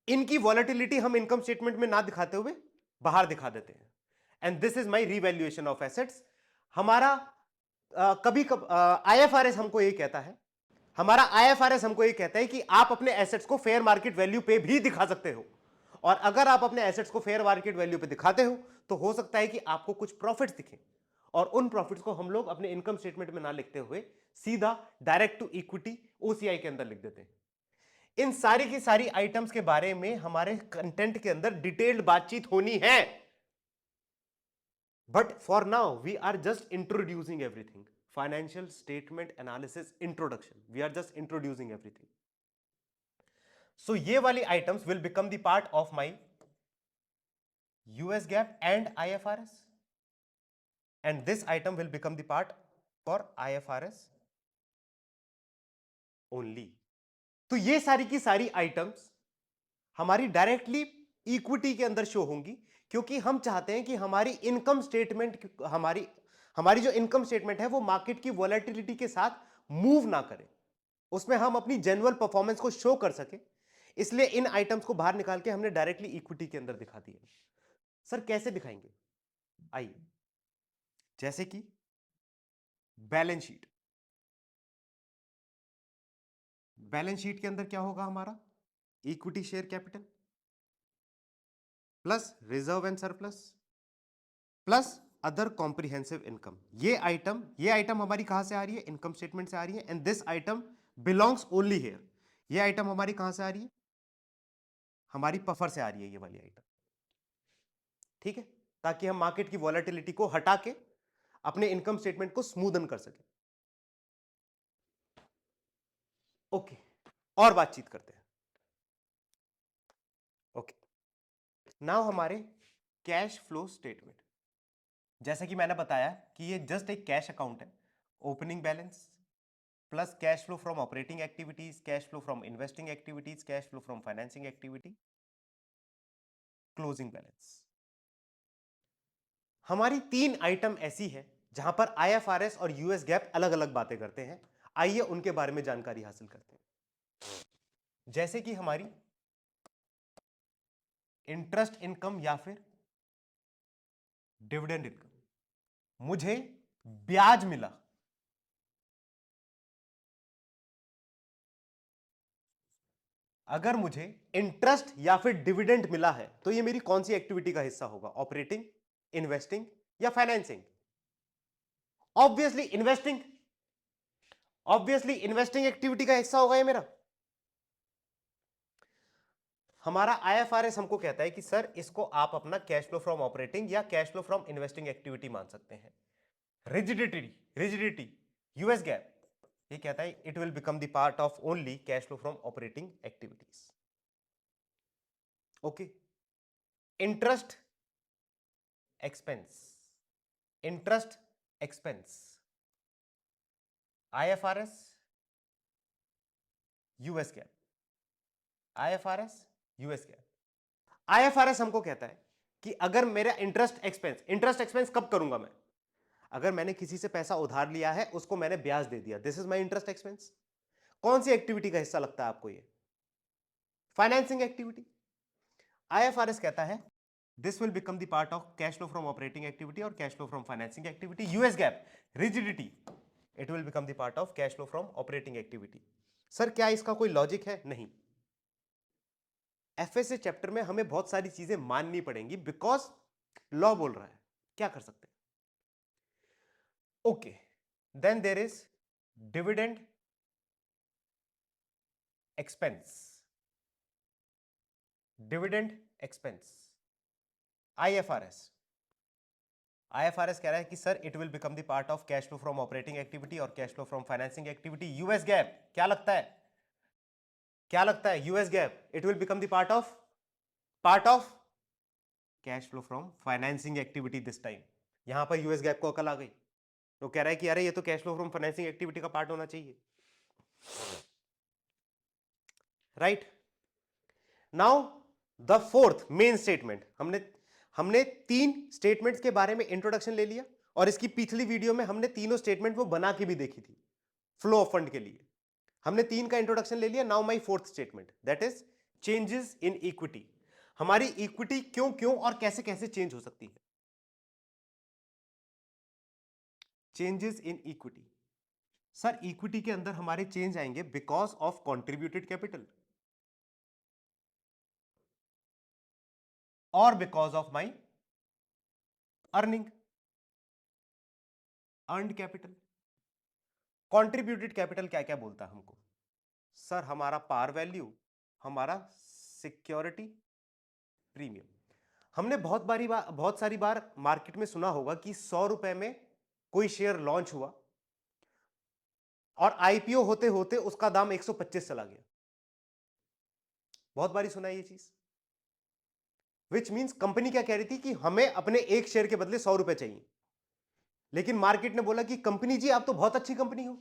A: इनकी वॉलेटिलिटी हम इनकम स्टेटमेंट में ना दिखाते हुए बाहर दिखा देते हैं. And this is my revaluation of assets. हमारा कभी IFRS हमको ये कहता है, हमारा आईएफआरएस हमको ये कहता है कि आप अपने एसेट्स को फेयर मार्केट वैल्यू पे भी दिखा सकते हो, और अगर आप अपने एसेट्स को फेयर मार्केट वैल्यू पे दिखाते हो तो हो सकता है कि आपको कुछ प्रॉफिट्स दिखे, और उन प्रॉफिट्स को हम लोग अपने इनकम स्टेटमेंट में ना लिखते हुए सीधा डायरेक्ट टू इक्विटी ओसीआई के अंदर लिख देते हैं। इन सारी की सारी आइटम्स के बारे में हमारे कंटेंट के अंदर डिटेल्ड बातचीत होनी है, but for now we are just introducing everything. Financial statement analysis introduction, we are just introducing everything. So ये वाली items will become the part of my US GAAP and IFRS, and this item will become the part for IFRS only. तो ये सारी की सारी items हमारी directly equity के अंदर शो होंगी, क्योंकि हम चाहते हैं कि हमारी इनकम स्टेटमेंट, हमारी जो इनकम स्टेटमेंट है वो मार्केट की वॉलेटिलिटी के साथ मूव ना करे, उसमें हम अपनी जेन्युइन परफॉर्मेंस को शो कर सके। इसलिए इन आइटम्स को बाहर निकाल के हमने डायरेक्टली इक्विटी के अंदर दिखा दिया। सर कैसे दिखाएंगे? आइए, जैसे कि बैलेंस शीट। बैलेंस शीट के अंदर क्या होगा हमारा? Equity share capital plus reserve and surplus plus other comprehensive income. ये आइटम हमारी कहां से आ रही है? इनकम स्टेटमेंट से आ रही है, and this item belongs only here. ये आइटम हमारी कहां से आ रही है? हमारी पफर से आ रही है ये वाली आइटम, ठीक है, ताकि हम मार्केट की वॉलेटिलिटी को हटा के अपने इनकम स्टेटमेंट को स्मूदन कर सके। ओके, और बातचीत करते हैं। ओके, नाउ हमारे कैश फ्लो स्टेटमेंट, जैसे कि मैंने बताया कि ये जस्ट एक कैश अकाउंट है। Opening balance plus cash flow from operating activities, cash flow from investing activities, cash flow from financing activity, closing balance. हमारी 3 आइटम ऐसी है जहां पर आईएफआरएस और यूएस गैप अलग अलग बातें करते हैं। आइए उनके बारे में जानकारी हासिल करते हैं। जैसे कि हमारी इंटरेस्ट इनकम या फिर डिविडेंड इनकम। मुझे ब्याज मिला, अगर मुझे इंटरेस्ट या फिर डिविडेंड मिला है तो ये मेरी कौन सी एक्टिविटी का हिस्सा होगा? ऑपरेटिंग, इन्वेस्टिंग या financing? Obviously investing. Obviously investing activity का हिस्सा होगा ये मेरा। हमारा आईएफआरएस हमको कहता है कि सर इसको आप अपना कैश फ्लो फ्रॉम ऑपरेटिंग या cash flow from investing activity मान सकते हैं। रिजिडिटी यूएस गैप ये कहता है it will become the part of only cash flow from operating activities. Okay, interest expense, interest expense, IFRS US gap, IFRS US gap. IFRS हमको कहता है कि अगर मेरा इंटरेस्ट एक्सपेंस कब करूंगा मैं? अगर मैंने किसी से पैसा उधार लिया है, उसको मैंने ब्याज दे दिया, this is my interest expense. कौन सी एक्टिविटी का हिस्सा लगता है आपको ये? Financing activity. आईएफआरएस कहता है this will become the part of cash flow from operating activity और cash flow from financing activity. US GAAP rigidity, it will become the part of cash flow from operating activity. Sir क्या इसका कोई logic है? नहीं। FSA chapter में हमें बहुत सारी चीजें माननी पड़ेंगी बिकॉज लॉ बोल रहा है, क्या कर सकते हैं। Okay, then there is dividend expense, dividend expense. IFRS कह रहा है कि sir it will become the part of cash flow from operating activity और cash flow from financing activity. US GAAP क्या लगता है? US GAAP it will become the part of cash flow from financing activity this time. यहां पर US gap को अकल आ गई, तो कह रहा है कि अरे ये तो cash flow from financing activity का पार्ट होना चाहिए, right. Now the fourth main statement, हमने 3 स्टेटमेंट्स के बारे में इंट्रोडक्शन ले लिया, और इसकी पिछली वीडियो में हमने तीनों स्टेटमेंट वो बना के भी देखी थी। फ्लो ऑफ फंड के लिए हमने 3 का इंट्रोडक्शन ले लिया। Now my fourth statement, that is changes in equity. हमारी इक्विटी क्यों क्यों और कैसे कैसे चेंज हो सकती है? Changes in equity. Sir equity के अंदर हमारे चेंज आएंगे बिकॉज ऑफ कंट्रीब्यूटेड कैपिटल और because of my earning, earned capital. Contributed capital क्या क्या बोलता है हमको? सर हमारा पार वैल्यू, हमारा सिक्योरिटी प्रीमियम। हमने बहुत सारी बार मार्केट में सुना होगा कि 100 रुपए में कोई शेयर लॉन्च हुआ और आईपीओ होते होते उसका दाम 125 चला गया। बहुत बारी सुना है ये चीज। विच मीन्स कंपनी क्या कह रही थी कि हमें अपने एक शेयर के बदले 100 रुपए चाहिए, लेकिन मार्केट ने बोला कि कंपनी जी आप तो बहुत अच्छी कंपनी हो,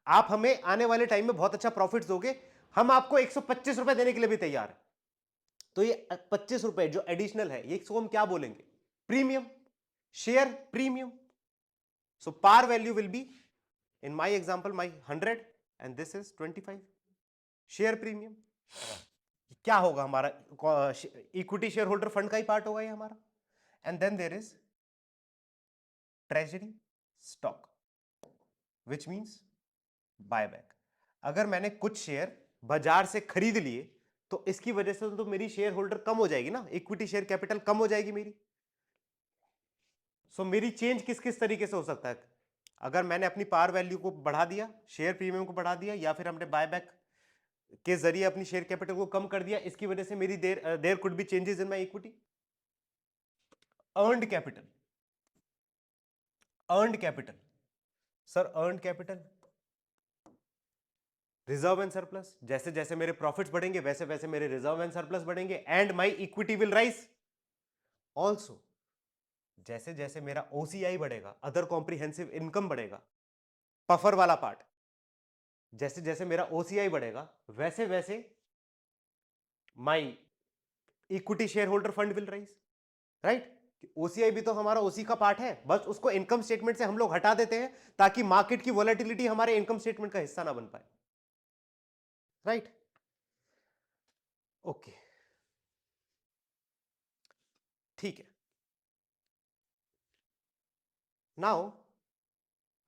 A: आप हमें आने वाले टाइम में बहुत अच्छा प्रॉफिट दोगे, हम आपको 125 रुपए देने के लिए भी तैयार है। तो ये 25 रुपए जो एडिशनल है, ये इसको हम क्या बोलेंगे? Premium, share premium. So par value will be, in my example my 100 and this is 25 share premium. क्या होगा हमारा? इक्विटी शेयर होल्डर फंड का ही पार्ट होगा ये हमारा। And then there is treasury stock which means buyback. अगर मैंने कुछ शेयर बाजार से खरीद लिए तो इसकी वजह से तो मेरी शेयर होल्डर कम हो जाएगी ना, इक्विटी शेयर कैपिटल कम हो जाएगी मेरी। सो मेरी चेंज किस किस तरीके से हो सकता है? अगर मैंने अपनी पार वैल्यू को बढ़ा दिया, शेयर प्रीमियम को बढ़ा दिया, या फिर हमने बायबैक के जरिए अपनी शेयर कैपिटल को कम कर दिया, इसकी वजह से मेरी there could be changes in my equity. Earned capital, earned capital. Sir earned capital reserve and surplus, जैसे जैसे मेरे प्रॉफिट्स बढ़ेंगे वैसे वैसे मेरे रिजर्व एंड सरप्लस बढ़ेंगे and my equity will rise also. जैसे जैसे मेरा ओसीआई बढ़ेगा, अदर कॉम्प्रिहेंसिव इनकम बढ़ेगा, पफर वाला पार्ट, जैसे जैसे मेरा ओसीआई बढ़ेगा वैसे वैसे my equity share holder fund will rise, right? OCI भी तो हमारा ओसी का पार्ट है, बस उसको इनकम स्टेटमेंट से हम लोग हटा देते हैं ताकि मार्केट की वॉलेटिलिटी हमारे इनकम स्टेटमेंट का हिस्सा ना बन पाए, राइट? ओके, ठीक है। नाउ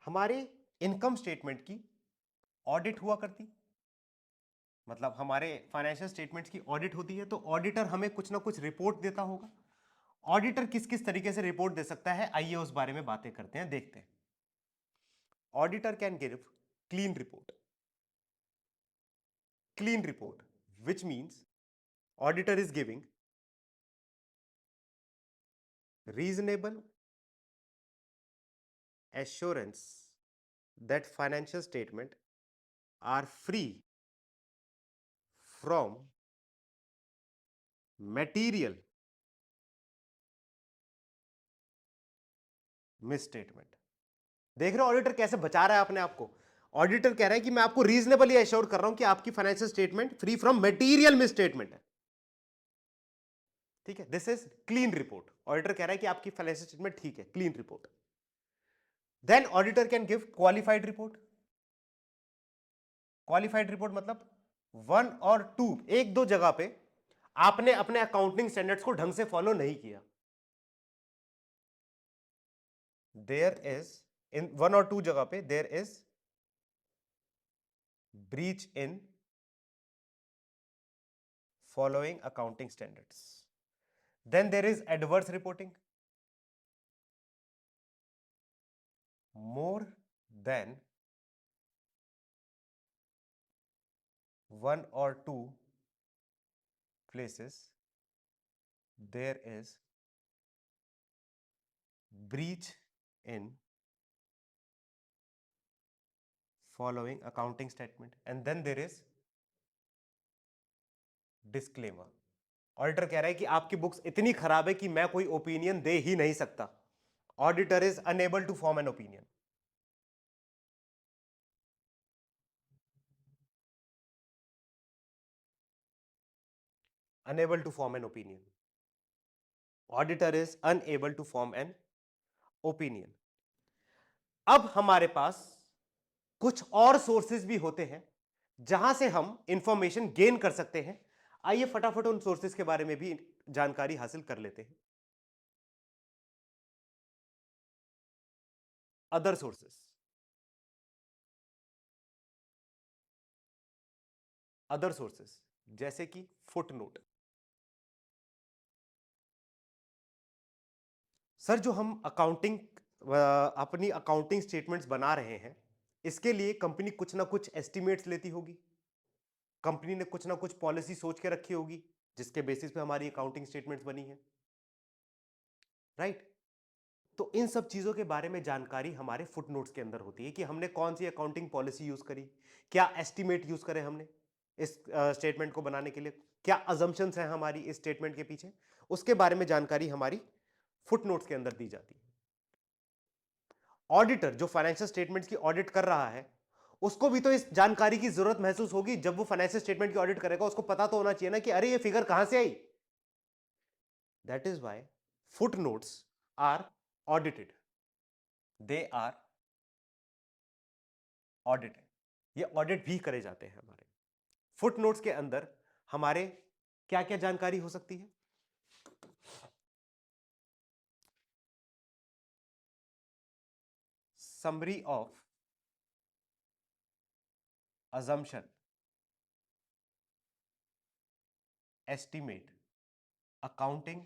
A: हमारे इनकम स्टेटमेंट की ऑडिट हुआ करती, मतलब हमारे फाइनेंशियल स्टेटमेंट्स की ऑडिट होती है, तो ऑडिटर हमें कुछ ना कुछ रिपोर्ट देता होगा। ऑडिटर किस किस तरीके से रिपोर्ट दे सकता है, आइए उस बारे में बातें करते हैं, देखते हैं। Auditor can give clean report, clean report which means auditor is giving reasonable assurance that financial statement are free from material misstatement। देख रहे हो ऑडिटर कैसे बचा रहा है अपने आप को? ऑडिटर कह रहा है कि मैं आपको रीजनेबली एश्योर कर रहा हूं कि आपकी financial statement free from material misstatement है, ठीक है? This is clean report. Auditor कह रहा है कि आपकी फाइनेंशियल स्टेटमेंट ठीक है, clean report. Then auditor can give qualified report. Qualified report मतलब 1 और 2, एक दो जगह पे आपने अपने अकाउंटिंग स्टैंडर्ड्स को ढंग से फॉलो नहीं किया, देयर इज इन 1 और 2 जगह पे there is breach in following accounting standards. Then there is adverse reporting. More than 1 or 2 places there is breach in following accounting statement, and then there is disclaimer। Auditor कह रहा है कि आपकी books इतनी खराब है कि मैं कोई ओपिनियन दे ही नहीं सकता। Auditor is unable to form an opinion. Unable to form an opinion, auditor is unable to form an opinion. अब हमारे पास कुछ और सोर्सेज भी होते हैं जहां से हम इंफॉर्मेशन गेन कर सकते हैं। आइए फटाफट उन सोर्सेज के बारे में भी जानकारी हासिल कर लेते हैं। अदर सोर्सेस, अदर सोर्सेस जैसे कि फुटनोट। सर जो हम अपनी अकाउंटिंग स्टेटमेंट्स बना रहे हैं, इसके लिए कंपनी कुछ ना कुछ एस्टिमेट्स लेती होगी, कंपनी ने कुछ ना कुछ पॉलिसी सोच के रखी होगी जिसके बेसिस पे हमारी अकाउंटिंग स्टेटमेंट्स बनी है, राइट। तो इन सब चीजों के बारे में जानकारी हमारे फुटनोट्स के अंदर होती है कि हमने कौन सी अकाउंटिंग पॉलिसी यूज करी, क्या एस्टिमेट यूज करे हमने इस स्टेटमेंट को बनाने के लिए, क्या अजम्पशंस हैं हमारी इस स्टेटमेंट के पीछे, उसके बारे में जानकारी हमारी फुटनोट्स के अंदर दी जाती है। ऑडिटर जो फाइनेंशियल स्टेटमेंट्स की ऑडिट कर रहा है, उसको भी तो इस जानकारी की जरूरत महसूस होगी। जब वो फाइनेंशियल स्टेटमेंट की ऑडिट करेगा, उसको पता तो होना चाहिए ना कि अरे ये फिगर कहां से आई। That is why footnotes are audited, they are audited, ये ऑडिट भी करे जाते हैं हमारे फुटनोट्स के अंदर। हमारे क्या क्या जानकारी हो सकती है? Summary of assumption, estimate, accounting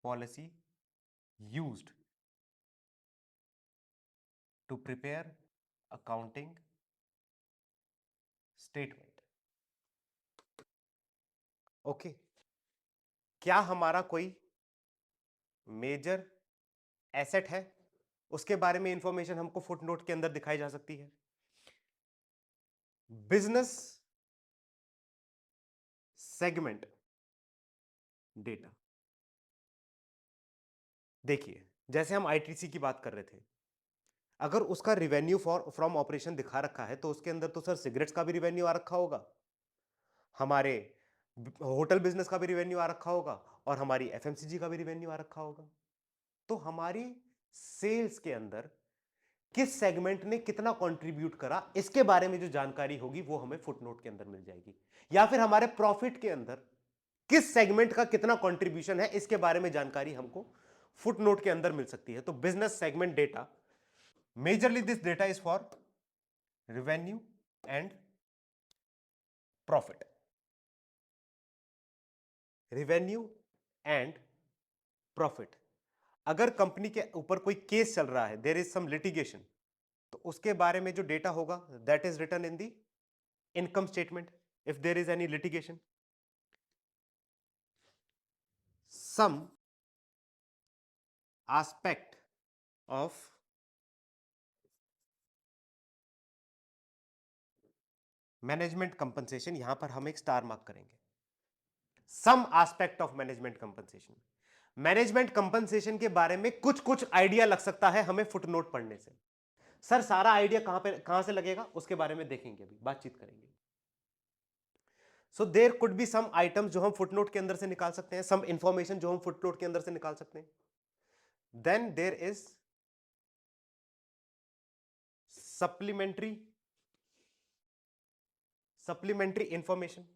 A: policy used to prepare accounting statement. Okay, क्या हमारा कोई मेजर एसेट है, उसके बारे में इंफॉर्मेशन हमको फुटनोट के अंदर दिखाई जा सकती है। बिजनेस सेगमेंट डेटा, देखिए जैसे हम आईटीसी की बात कर रहे थे, अगर उसका रिवेन्यू फ्रॉम ऑपरेशन दिखा रखा है तो उसके अंदर तो सर सिगरेट्स का भी रिवेन्यू आ रखा होगा, हमारे होटल बिजनेस का भी रिवेन्यू आ रखा होगा, और हमारी एफएमसीजी का भी रिवेन्यू आ रखा होगा। तो हमारी सेल्स के अंदर किस सेगमेंट ने कितना कंट्रीब्यूट करा, इसके बारे में जो जानकारी होगी वो हमें फुटनोट के अंदर मिल जाएगी। या फिर हमारे प्रॉफिट के अंदर किस सेगमेंट का कितना कंट्रीब्यूशन है, इसके बारे में जानकारी हमको फुटनोट के अंदर मिल सकती है। तो business segment data, majorly this data is for revenue and profit. Revenue and profit, अगर कंपनी के ऊपर कोई केस चल रहा है, देयर इज सम लिटिगेशन, तो उसके बारे में जो डेटा होगा that is written in the income statement. If there is any litigation, some aspect of management compensation, यहां पर हम एक स्टार मार्क करेंगे, some aspect of management compensation. Management compensation के बारे में कुछ कुछ आइडिया लग सकता है हमें फुटनोट पढ़ने से। सर सारा आइडिया कहां से लगेगा, उसके बारे में देखेंगे, अभी बातचीत करेंगे। So there could be some items जो हम फुटनोट के अंदर से निकाल सकते हैं, सम इंफॉर्मेशन जो हम फुटनोट के अंदर से निकाल सकते हैं। Then there is supplementary information,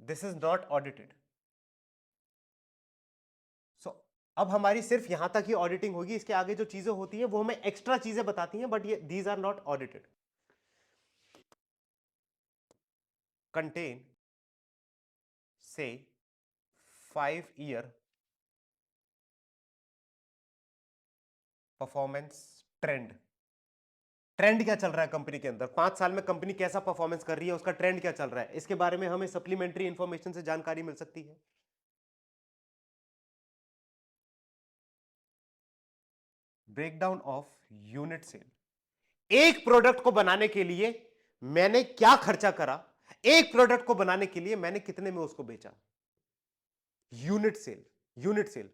A: this is not audited. So अब हमारी सिर्फ यहां तक ही ऑडिटिंग होगी, इसके आगे जो चीजें होती हैं वो हमें एक्स्ट्रा चीजें बताती हैं, बट ये these are not audited. Content से 5 year परफॉर्मेंस ट्रेंड, ट्रेंड क्या चल रहा है कंपनी के अंदर, 5 साल में कंपनी कैसा परफॉर्मेंस कर रही है, उसका ट्रेंड क्या चल रहा है, इसके बारे में हमें सप्लीमेंट्री इंफॉर्मेशन से जानकारी मिल सकती है। ब्रेकडाउन ऑफ यूनिट सेल, एक प्रोडक्ट को बनाने के लिए मैंने क्या खर्चा करा, एक प्रोडक्ट को बनाने के लिए मैंने कितने में उसको बेचा। यूनिट सेल, यूनिट सेल,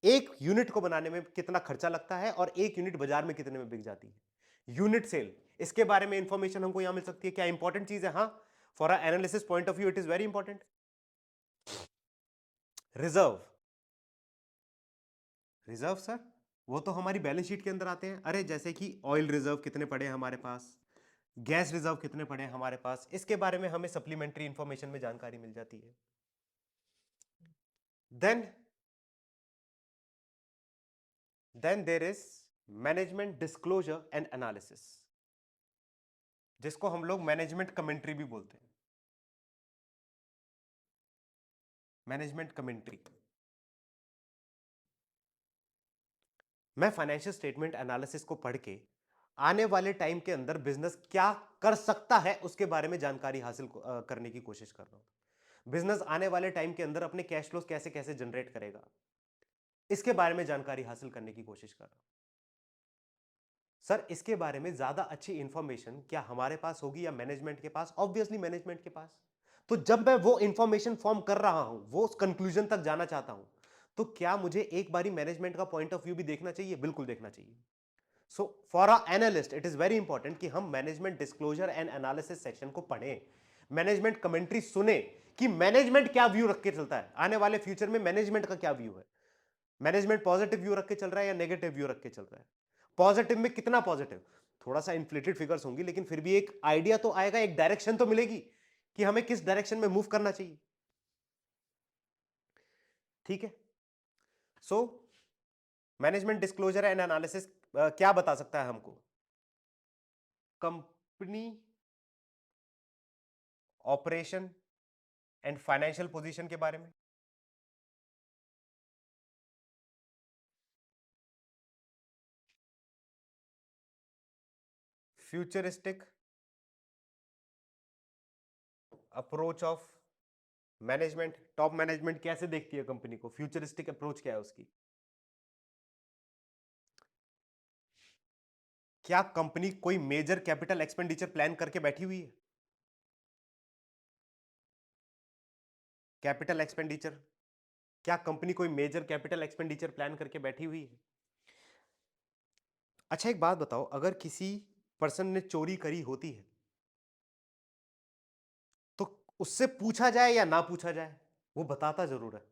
A: एक यूनिट को बनाने में कितना खर्चा लगता है और एक यूनिट बाजार में कितने में बिक जाती है। यूनिट सेल, इसके बारे में इंफॉर्मेशन हमको यहां मिल सकती है। क्या इंपॉर्टेंट चीज है? हाँ, for analysis point of view it is very important. Reserve, reserve sir वो तो हमारी बैलेंस शीट के अंदर आते हैं। अरे जैसे कि ऑयल रिजर्व कितने पड़े हैं हमारे पास, गैस रिजर्व कितने पड़े हैं हमारे पास, इसके बारे में हमें सप्लीमेंट्री इंफॉर्मेशन में जानकारी मिल जाती है। Then there is management disclosure and analysis. जिसको हम लोग मैनेजमेंट कमेंट्री भी बोलते हैं। Management commentary. मैं फाइनेंशियल स्टेटमेंट एनालिसिस को पढ़ के आने वाले टाइम के अंदर बिजनेस क्या कर सकता है उसके बारे में जानकारी हासिल करने की कोशिश कर रहा हूं। बिजनेस आने वाले टाइम के अंदर अपने कैश फ्लोस कैसे कैसे जनरेट करेगा, इसके बारे में जानकारी हासिल करने की कोशिश कर रहा हूं। सर, इसके बारे में ज्यादा अच्छी इंफॉर्मेशन क्या हमारे पास होगी या मैनेजमेंट के पास? ऑब्वियसली मैनेजमेंट के पास। तो जब मैं वो इंफॉर्मेशन फॉर्म कर रहा हूं, वो उस कंक्लूजन तक जाना चाहता हूं, तो क्या मुझे एक बारी मैनेजमेंट का पॉइंट ऑफ व्यू भी देखना चाहिए? बिल्कुल देखना चाहिए। So for a analyst it is very important कि हम management disclosure and analysis section को पढ़ें, मैनेजमेंट कमेंट्री सुने कि मैनेजमेंट क्या व्यू रख के चलता है, आने वाले फ्यूचर में मैनेजमेंट का क्या व्यू है। मैनेजमेंट पॉजिटिव व्यू रख के चल रहा है या नेगेटिव व्यू रख के चल रहा है? पॉजिटिव में कितना पॉजिटिव? थोड़ा सा इन्फ्लेटेड फिगर्स होंगी, लेकिन फिर भी एक आइडिया तो आएगा, एक डायरेक्शन तो मिलेगी कि हमें किस डायरेक्शन में मूव करना चाहिए। ठीक है। So management disclosure and analysis क्या बता सकता है हमको? Company operation and financial position के बारे में, futuristic approach of management. Top management कैसे देखती है कंपनी को? फ्यूचरिस्टिक अप्रोच क्या है उसकी? क्या कंपनी कोई मेजर कैपिटल एक्सपेंडिचर प्लान करके बैठी हुई है? कैपिटल एक्सपेंडिचर, क्या कंपनी कोई मेजर कैपिटल एक्सपेंडिचर प्लान करके बैठी हुई है? अच्छा, एक बात बताओ, अगर किसी पर्सन ने चोरी करी होती है तो उससे पूछा जाए या ना पूछा जाए, वो बताता जरूर है।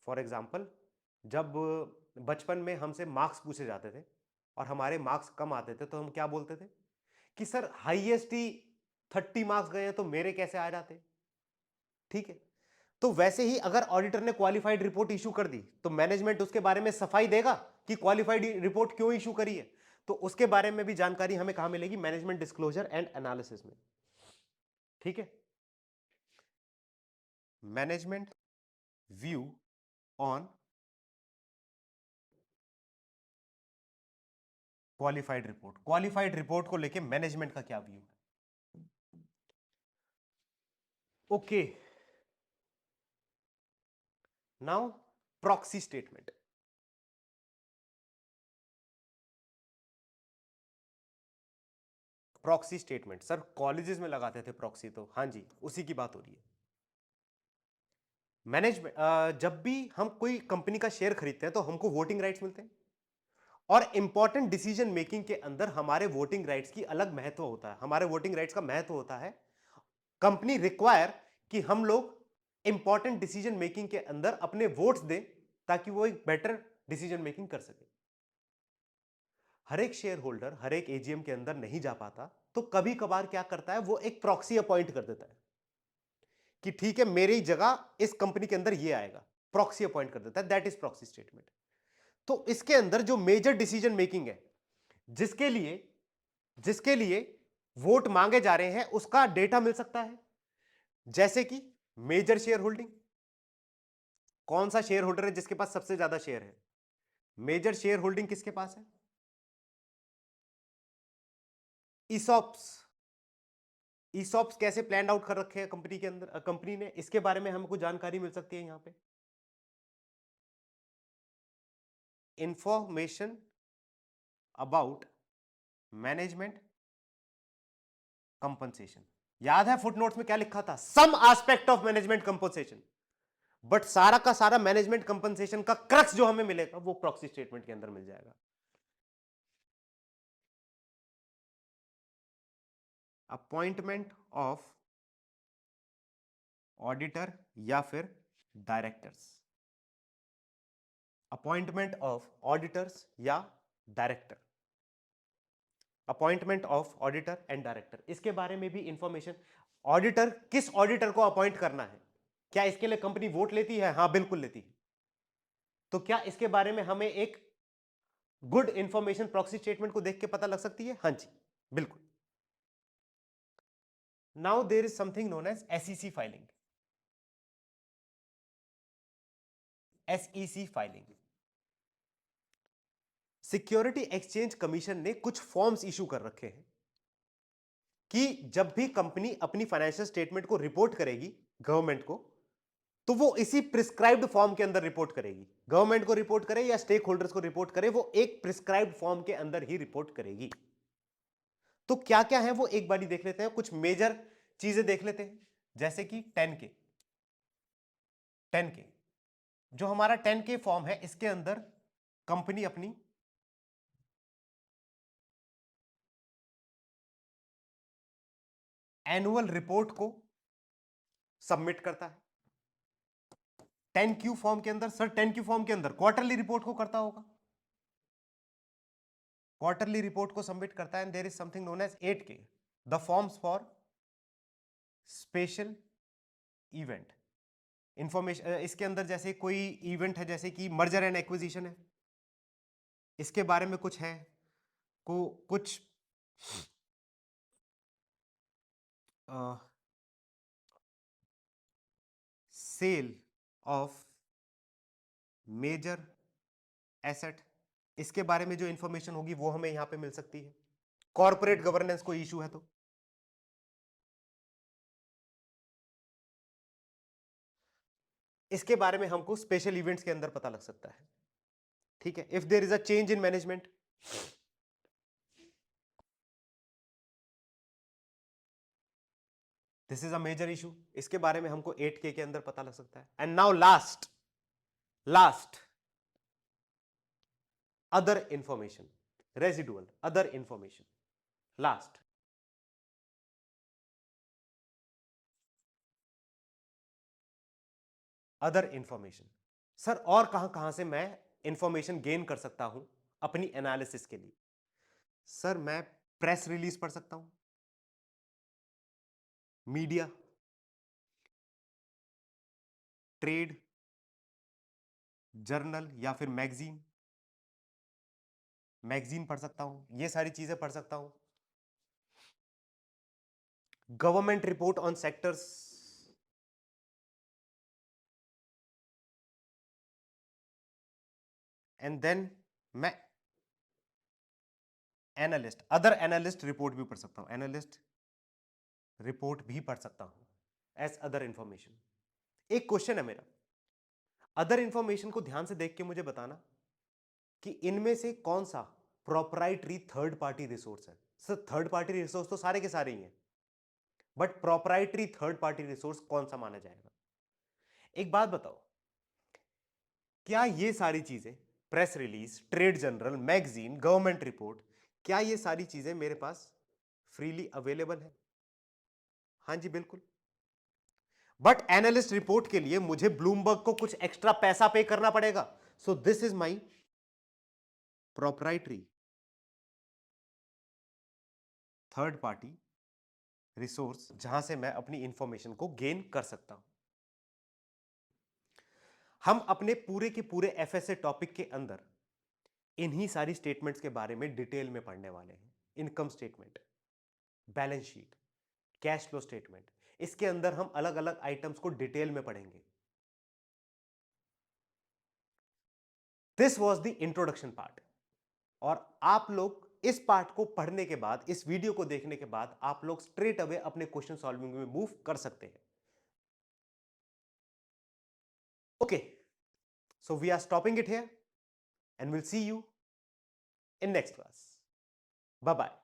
A: फॉर एग्जाम्पल, जब बचपन में हमसे मार्क्स पूछे जाते थे और हमारे मार्क्स कम आते थे तो हम क्या बोलते थे कि सर हाईएस्ट ही 30 मार्क्स गए हैं तो मेरे कैसे आ जाते? ठीक है। तो वैसे ही अगर ऑडिटर ने क्वालिफाइड रिपोर्ट इशू कर दी तो मैनेजमेंट उसके बारे में सफाई देगा कि क्वालिफाइड रिपोर्ट क्यों इशू करी है। तो उसके बारे में भी जानकारी हमें कहां मिलेगी? मैनेजमेंट डिस्क्लोजर एंड एनालिसिस में। ठीक है। Management view on qualified report. Qualified report को लेके मैनेजमेंट का क्या व्यू है? Okay, now proxy statement. Proxy statement sir colleges में लगाते थे प्रॉक्सी, तो हाँ जी, उसी की बात हो रही है। मैनेजमेंट, जब भी हम कोई कंपनी का शेयर खरीदते हैं तो हमको वोटिंग राइट्स मिलते हैं और इंपॉर्टेंट डिसीजन मेकिंग के अंदर हमारे वोटिंग राइट्स की अलग महत्व होता है। हमारे वोटिंग राइट्स का महत्व होता है। कंपनी रिक्वायर कि हम लोग इंपॉर्टेंट डिसीजन मेकिंग के अंदर अपने वोट्स दें ताकि वो एक बेटर डिसीजन मेकिंग कर सके। हर एक शेयर होल्डर हर एक एजीएम के अंदर नहीं जा पाता, तो कभी कभार क्या करता है, वो एक प्रॉक्सी अपॉइंट कर देता है कि ठीक है मेरी जगह इस कंपनी के अंदर ये आएगा। प्रॉक्सी अपॉइंट कर देता है, दैट इज प्रॉक्सी स्टेटमेंट। तो इसके अंदर जो मेजर डिसीजन मेकिंग है, जिसके लिए जिसके लिए वोट मांगे जा रहे हैं, उसका डेटा मिल सकता है। जैसे कि मेजर शेयर होल्डिंग, कौन सा शेयर होल्डर है जिसके पास सबसे ज्यादा शेयर है? मेजर शेयर होल्डिंग किसके पास है? ईसॉप्स। ईसॉप्स कैसे प्लान आउट कर रखे हैं कंपनी के अंदर, कंपनी ने, इसके बारे में हमको जानकारी मिल सकती है यहां पे। Information about management compensation. याद है फुटनोट्स में क्या लिखा था? Some aspect of management compensation. But सारा का सारा मैनेजमेंट कंपनसेशन का क्रक्स जो हमें मिलेगा वो प्रॉक्सी स्टेटमेंट के अंदर मिल जाएगा। अपॉइंटमेंट ऑफ ऑडिटर या फिर डायरेक्टर्स। अपॉइंटमेंट ऑफ ऑडिटर्स या director. Appointment of auditor and director, इसके बारे में भी इंफॉर्मेशन। ऑडिटर, किस ऑडिटर को अपॉइंट करना है? क्या इसके लिए कंपनी वोट लेती है? हां बिल्कुल लेती है। तो क्या इसके बारे में हमें एक गुड इंफॉर्मेशन प्रॉक्सी स्टेटमेंट को देख के पता लग सकती है? हां जी। बिल्कुल। Now there is something known as SEC filing. SEC filing, security exchange commission ने कुछ फॉर्म्स इशू कर रखे हैं कि जब भी कंपनी अपनी फाइनेंशियल स्टेटमेंट को रिपोर्ट करेगी गवर्नमेंट को, तो वो इसी प्रिस्क्राइब्ड फॉर्म के अंदर रिपोर्ट करेगी। गवर्नमेंट को रिपोर्ट करे या स्टेक होल्डर्स को रिपोर्ट करे, वो एक प्रिस्क्राइब्ड फॉर्म के अंदर ही रिपोर्ट करेगी। तो क्या क्या है वो एक बारी देख लेते हैं, कुछ मेजर चीजें देख लेते हैं। जैसे कि 10K जो हमारा 10K फॉर्म है, इसके अंदर कंपनी अपनी एनुअल रिपोर्ट को सबमिट करता है। 10Q फॉर्म के अंदर, सर 10Q फॉर्म के अंदर क्वार्टरली रिपोर्ट को करता होगा, क्वार्टरली रिपोर्ट को सबमिट करता है। And there is something known as 8K, the forms for special event information. इसके अंदर जैसे कोई इवेंट है, जैसे कि मर्जर एंड एक्विजिशन है, इसके बारे में कुछ है, कुछ सेल ऑफ मेजर एसेट, इसके बारे में जो इंफॉर्मेशन होगी वो हमें यहां पे मिल सकती है। कॉर्पोरेट गवर्नेंस कोई इशू है तो इसके बारे में हमको स्पेशल इवेंट्स के अंदर पता लग सकता है। ठीक है, if there is a change in management, this is a major issue, इसके बारे में हमको 8K के अंदर पता लग सकता है। And now last other information, residual other information, last other information. Sir और कहां कहां से मैं इंफॉर्मेशन गेन कर सकता हूं अपनी एनालिसिस के लिए? सर मैं प्रेस रिलीज पढ़ सकता हूं, मीडिया, ट्रेड, जर्नल या फिर मैगजीन पढ़ सकता हूं, ये सारी चीजें पढ़ सकता हूं। Government report on sectors, and then मैं एनालिस्ट, अदर एनालिस्ट रिपोर्ट भी पढ़ सकता हूं, एनालिस्ट रिपोर्ट भी पढ़ सकता हूं एज अदर इंफॉर्मेशन। एक क्वेश्चन है मेरा, अदर इंफॉर्मेशन को ध्यान से देख के मुझे बताना कि इनमें से कौन सा प्रोप्राइटरी थर्ड पार्टी रिसोर्स है। सर थर्ड पार्टी रिसोर्स तो सारे के सारे ही हैं, but proprietary third party resource कौन सा माना जाएगा? एक बात बताओ, क्या ये सारी चीजें, press release, trade journal, magazine, government report, क्या ये सारी चीजें मेरे पास फ्रीली अवेलेबल है? हाँ जी बिल्कुल। बट एनालिस्ट रिपोर्ट के लिए मुझे ब्लूमबर्ग को कुछ एक्स्ट्रा पैसा पे करना पड़ेगा। So this is my proprietary third party resource, जहां से मैं अपनी इंफॉर्मेशन को गेन कर सकता हूं। हम अपने पूरे के पूरे एफएसए टॉपिक के अंदर इन्हीं सारी स्टेटमेंट्स के बारे में डिटेल में पढ़ने वाले हैं। Income statement, balance sheet, cash flow statement, इसके अंदर हम अलग अलग आइटम्स को डिटेल में पढ़ेंगे। This was the introduction part. और आप लोग इस पार्ट को पढ़ने के बाद, इस वीडियो को देखने के बाद, आप लोग स्ट्रेट अवे अपने क्वेश्चन सॉल्विंग में मूव कर सकते हैं। Okay, so we are stopping it here and will see you in next class. Bye bye.